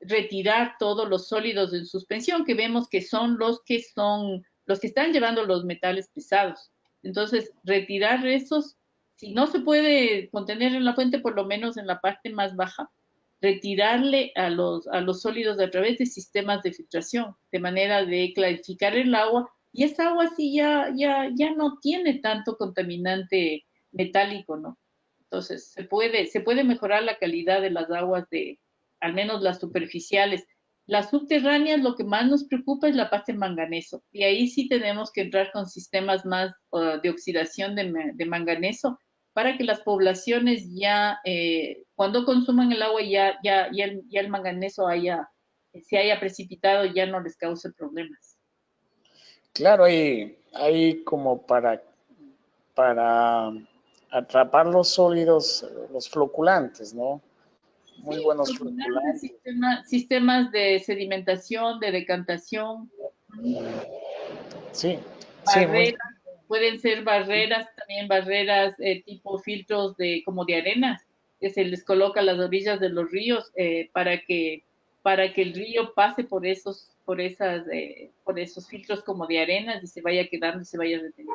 C: retirar todos los sólidos en suspensión, que vemos que son los que están llevando los metales pesados. Entonces, retirar esos, si no se puede contener en la fuente, por lo menos en la parte más baja, retirarle a los sólidos a través de sistemas de filtración, de manera de clarificar el agua, y esa agua sí ya no tiene tanto contaminante metálico, ¿no? Entonces, se puede mejorar la calidad de las aguas de, al menos las superficiales. Las subterráneas, lo que más nos preocupa es la parte manganeso. Y ahí sí tenemos que entrar con sistemas más de oxidación de manganeso para que las poblaciones ya, cuando consuman el agua, ya el manganeso se haya precipitado, ya no les cause problemas.
D: Claro, hay como para atrapar los sólidos, los floculantes, ¿no? Muy
C: Sí,
D: buenos
C: flotantes,
D: floculantes.
C: sistemas de sedimentación, de decantación,
D: Sí, sí, muy.
C: barreras, pueden ser barreras, también barreras tipo filtros como de arenas, que se les coloca a las orillas de los ríos para que el río pase por esos filtros como de arenas y se vaya quedando y se vaya reteniendo.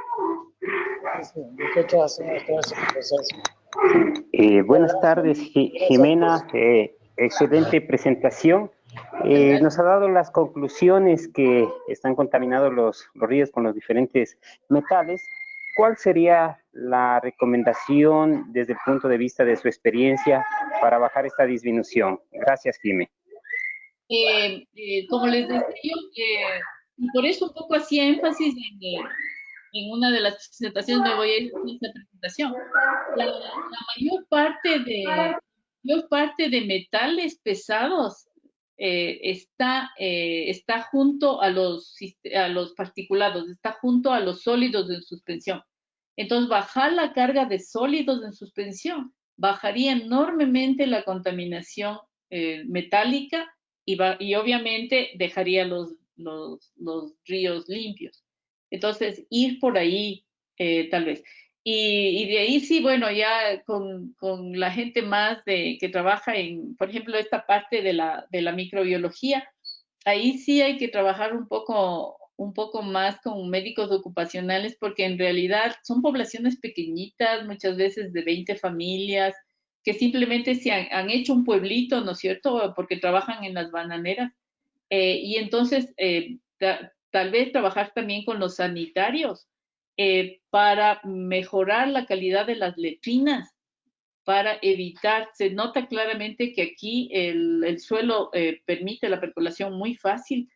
D: Sí, nosotros hacemos todo ese proceso.
E: Buenas
D: Gracias,
E: tardes,
D: gracias por
E: Jimena. Excelente presentación.
C: Muchas gracias.
E: Nos ha dado las conclusiones que están contaminados los ríos con los diferentes metales. ¿Cuál sería la recomendación desde el punto de vista de su experiencia para bajar esta disminución? Gracias, Jimena.
C: Como les decía yo, y por eso un poco hacía énfasis en una de las presentaciones, me voy a ir a esta presentación. La mayor parte de metales pesados está junto a los particulados, está junto a los sólidos en suspensión. Entonces, bajar la carga de sólidos en suspensión bajaría enormemente la contaminación metálica y obviamente dejaría los ríos limpios. Entonces, ir por ahí, tal vez. Y de ahí sí, bueno, ya con la gente más que trabaja en, por ejemplo, esta parte de la microbiología, ahí sí hay que trabajar un poco más con médicos ocupacionales porque en realidad son poblaciones pequeñitas, muchas veces de 20 familias, que simplemente han hecho un pueblito, ¿no es cierto?, porque trabajan en las bananeras. Y entonces, tal vez trabajar también con los sanitarios para mejorar la calidad de las letrinas, para evitar, se nota claramente que aquí el suelo permite la percolación muy fácil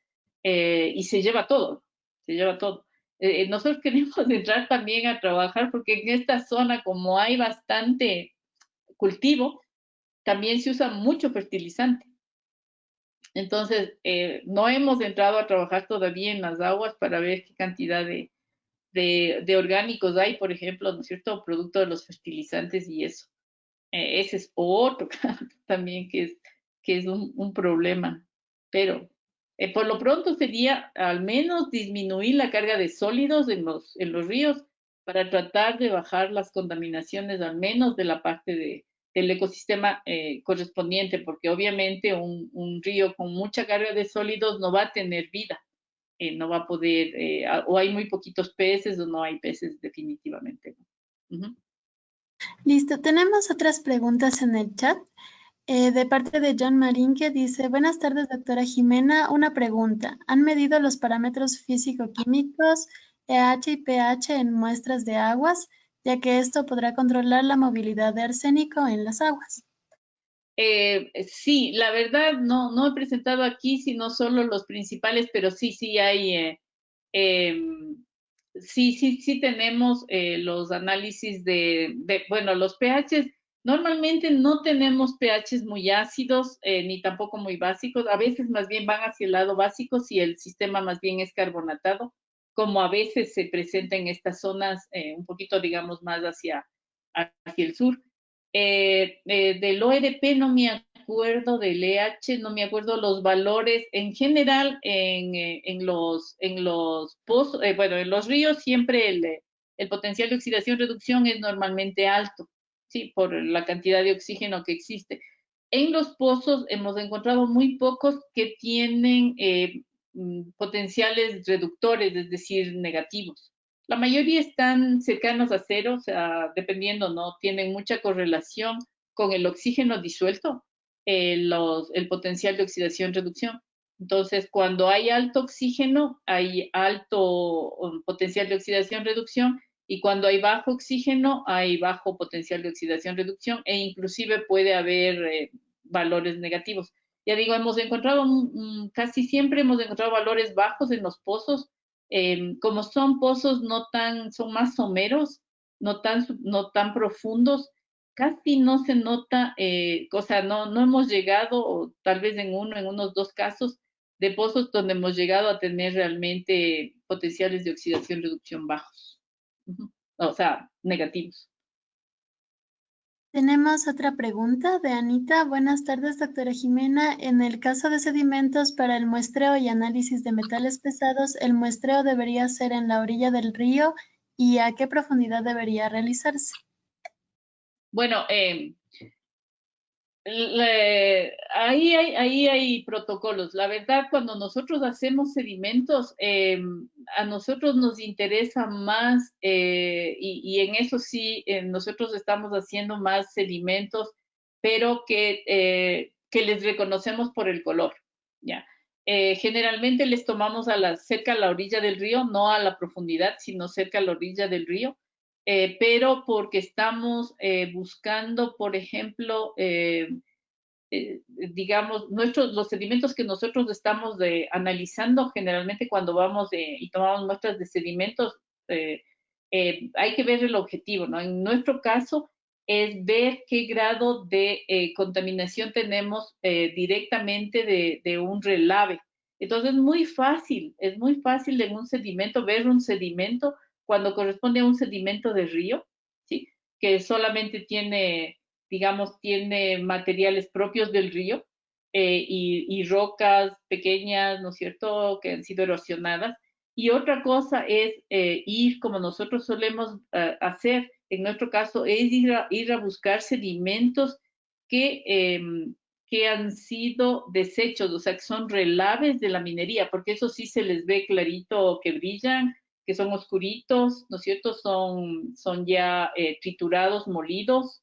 C: y se lleva todo, se lleva todo. Nosotros queremos entrar también a trabajar porque en esta zona, como hay bastante cultivo, también se usa mucho fertilizante. Entonces, no hemos entrado a trabajar todavía en las aguas para ver qué cantidad de orgánicos hay, por ejemplo, ¿no es cierto?, producto de los fertilizantes y eso. Ese es otro también que es un problema, pero Por lo pronto sería al menos disminuir la carga de sólidos en los ríos para tratar de bajar las contaminaciones, al menos de la parte del ecosistema correspondiente, porque obviamente un río con mucha carga de sólidos no va a tener vida, no va a poder, o hay muy poquitos peces o no hay peces definitivamente. Uh-huh.
B: Listo, tenemos otras preguntas en el chat. De parte de John Marín, que dice: buenas tardes, doctora Jimena. Una pregunta. ¿Han medido los parámetros físico-químicos EH y pH en muestras de aguas, ya que esto podrá controlar la movilidad de arsénico en las aguas?
C: Sí, la verdad no he presentado aquí, sino solo los principales, pero sí hay, sí tenemos los análisis bueno, los pHs. Normalmente no tenemos pHs muy ácidos, ni tampoco muy básicos. A veces más bien van hacia el lado básico si el sistema más bien es carbonatado, como a veces se presenta en estas zonas un poquito, digamos, más hacia el sur. Del ORP no me acuerdo, del EH no me acuerdo los valores. En general, en los pozos, bueno, en los ríos siempre el potencial de oxidación-reducción es normalmente alto, ¿sí? Por la cantidad de oxígeno que existe. En los pozos hemos encontrado muy pocos que tienen potenciales reductores, es decir, negativos. La mayoría están cercanos a cero, o sea, dependiendo, ¿no? Tienen mucha correlación con el oxígeno disuelto, el potencial de oxidación-reducción. Entonces, cuando hay alto oxígeno, hay alto potencial de oxidación-reducción, y cuando hay bajo oxígeno, hay bajo potencial de oxidación-reducción, e inclusive puede haber valores negativos. Ya digo, hemos encontrado, casi siempre hemos encontrado valores bajos en los pozos. Como son pozos son más someros, no tan profundos, casi no se nota, o sea, no hemos llegado, o tal vez en unos dos casos, de pozos donde hemos llegado a tener realmente potenciales de oxidación-reducción bajos. Uh-huh. O sea, negativos.
B: Tenemos otra pregunta de Anita. Buenas tardes, doctora Jimena. En el caso de sedimentos para el muestreo y análisis de metales pesados, ¿el muestreo debería ser en la orilla del río y a qué profundidad debería realizarse?
C: Bueno, ahí hay protocolos. La verdad, cuando nosotros hacemos sedimentos, a nosotros nos interesa más, y en eso sí, nosotros estamos haciendo más sedimentos, pero que les reconocemos por el color, ¿ya? Generalmente les tomamos cerca a la orilla del río, no a la profundidad, sino cerca a la orilla del río. Pero porque estamos buscando, por ejemplo, digamos, los sedimentos que nosotros estamos analizando generalmente cuando vamos y tomamos muestras de sedimentos, hay que ver el objetivo, ¿no? En nuestro caso es ver qué grado de contaminación tenemos directamente de un relave. Entonces es muy fácil en un sedimento ver un sedimento cuando corresponde a un sedimento de río, ¿sí? Que solamente tiene, digamos, tiene materiales propios del río, y rocas pequeñas, ¿no es cierto?, que han sido erosionadas. Y otra cosa es ir, como nosotros solemos hacer, en nuestro caso, es ir a buscar sedimentos que han sido desechos, o sea, que son relaves de la minería, porque eso sí se les ve clarito que brillan, que son oscuritos, ¿no es cierto? Son ya triturados, molidos,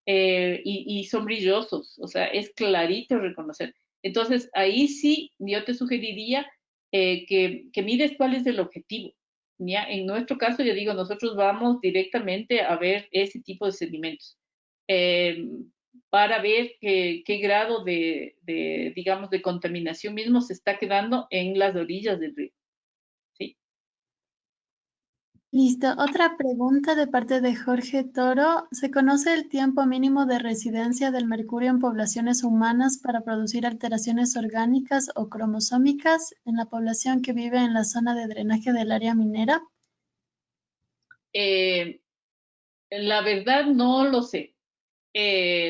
C: y son brillosos, o sea, es clarito reconocer. Entonces, ahí sí, yo te sugeriría que mires cuál es el objetivo. ¿Ya? En nuestro caso, ya digo, nosotros vamos directamente a ver ese tipo de sedimentos, para ver qué grado digamos, de contaminación mismo se está quedando en las orillas del río. ¿Sí?
B: Listo. Otra pregunta de parte de Jorge Toro. ¿Se conoce el tiempo mínimo de residencia del mercurio en poblaciones humanas para producir alteraciones orgánicas o cromosómicas en la población que vive en la zona de drenaje del área minera?
C: La verdad no lo sé.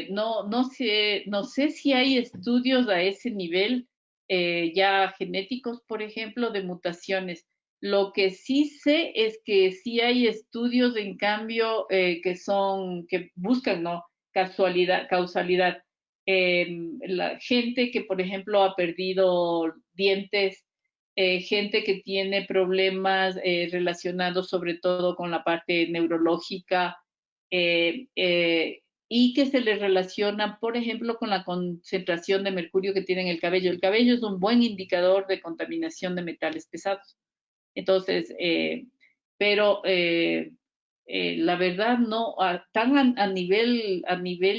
C: No sé si hay estudios a ese nivel. ya genéticos, por ejemplo, de mutaciones. Lo que sí sé es que sí hay estudios, en cambio, que buscan, ¿no?, causalidad. La gente que, por ejemplo, ha perdido dientes, gente que tiene problemas relacionados sobre todo con la parte neurológica, y que se les relaciona, por ejemplo, con la concentración de mercurio que tiene en el cabello. El cabello es un buen indicador de contaminación de metales pesados. Entonces, la verdad no, a nivel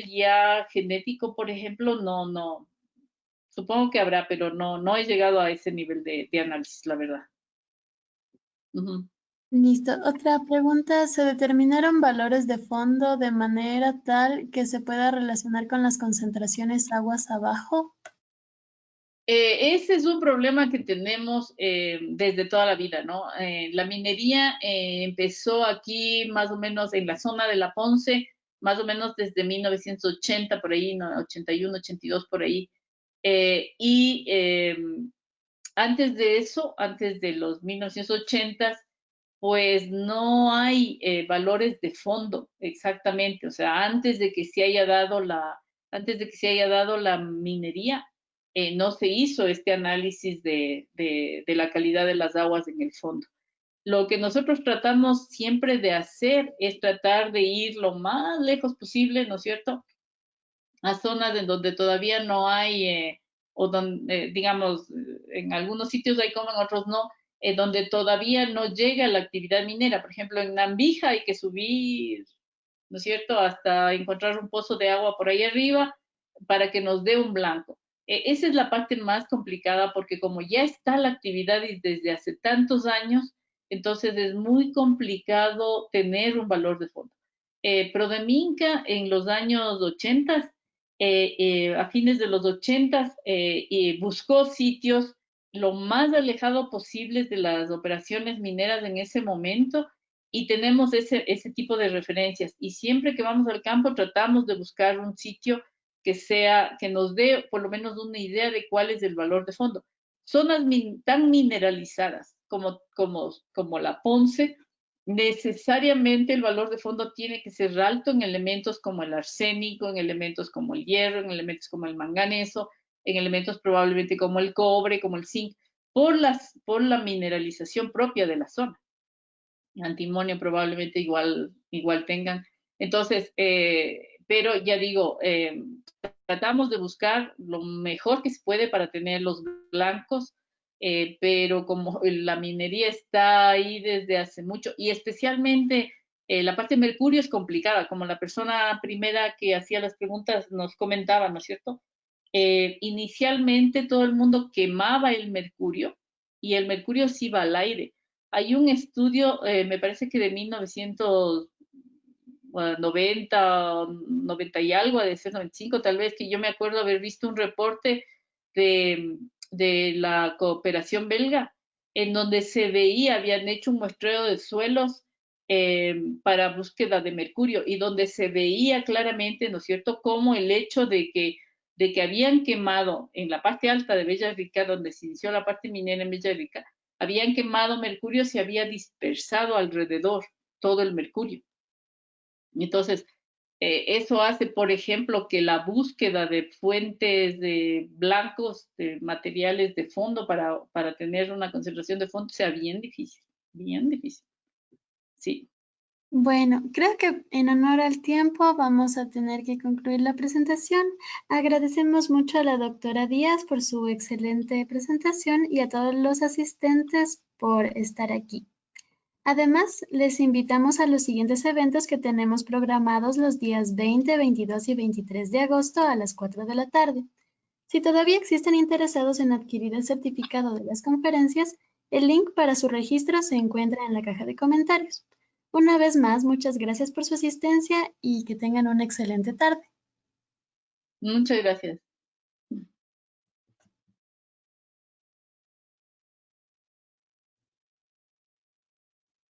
C: ya genético, por ejemplo, no, supongo que habrá, pero no he llegado a ese nivel de análisis, la verdad. Ujú.
B: Listo. Otra pregunta. ¿Se determinaron valores de fondo de manera tal que se pueda relacionar con las concentraciones aguas abajo?
C: Ese es un problema que tenemos desde toda la vida, ¿no? La minería empezó aquí más o menos en la zona de la Ponce, más o menos desde 1980, por ahí, ¿no? 81, 82, por ahí. Antes de eso, antes de los 1980, pues no hay valores de fondo exactamente. O sea, antes de que se haya dado la minería, no se hizo este análisis de la calidad de las aguas en el fondo. Lo que nosotros tratamos siempre de hacer es tratar de ir lo más lejos posible, ¿no es cierto?, a zonas en donde todavía no hay, o donde, digamos, en algunos sitios hay como en otros no, donde todavía no llega la actividad minera. Por ejemplo, en Nambija hay que subir, ¿no es cierto?, hasta encontrar un pozo de agua por ahí arriba para que nos dé un blanco. Esa es la parte más complicada porque como ya está la actividad desde hace tantos años, entonces es muy complicado tener un valor de fondo. Prodeminca en los años 80, a fines de los 80, buscó sitios lo más alejado posibles de las operaciones mineras en ese momento, y tenemos ese tipo de referencias. Y siempre que vamos al campo tratamos de buscar un sitio que nos dé por lo menos una idea de cuál es el valor de fondo. Zonas tan mineralizadas como la Ponce, necesariamente el valor de fondo tiene que ser alto en elementos como el arsénico, en elementos como el hierro, en elementos como el manganeso, en elementos probablemente como el cobre, como el zinc, por la mineralización propia de la zona. Antimonio probablemente igual tengan. Entonces, pero ya digo, tratamos de buscar lo mejor que se puede para tener los blancos, pero como la minería está ahí desde hace mucho, y especialmente la parte de mercurio es complicada, como la persona primera que hacía las preguntas nos comentaba, ¿no es cierto? Inicialmente todo el mundo quemaba el mercurio y el mercurio se iba al aire. Hay un estudio, me parece que de 1990, 90 y algo, de ser 95 tal vez, que yo me acuerdo haber visto un reporte de la cooperación belga, en donde se veía, habían hecho un muestreo de suelos para búsqueda de mercurio, y donde se veía claramente, ¿no es cierto?, cómo el hecho de que habían quemado en la parte alta de Villarrica, donde se inició la parte minera en Villarrica, habían quemado mercurio, se había dispersado alrededor todo el mercurio. Entonces, eso hace, por ejemplo, que la búsqueda de fuentes de blancos, de materiales de fondo para tener una concentración de fondo sea bien difícil, sí.
B: Bueno, creo que en honor al tiempo vamos a tener que concluir la presentación. Agradecemos mucho a la doctora Díaz por su excelente presentación y a todos los asistentes por estar aquí. Además, les invitamos a los siguientes eventos que tenemos programados los días 20, 22 y 23 de agosto a las 4 de la tarde. Si todavía existen interesados en adquirir el certificado de las conferencias, el link para su registro se encuentra en la caja de comentarios. Una vez más, muchas gracias por su asistencia y que tengan una excelente tarde.
C: Muchas gracias.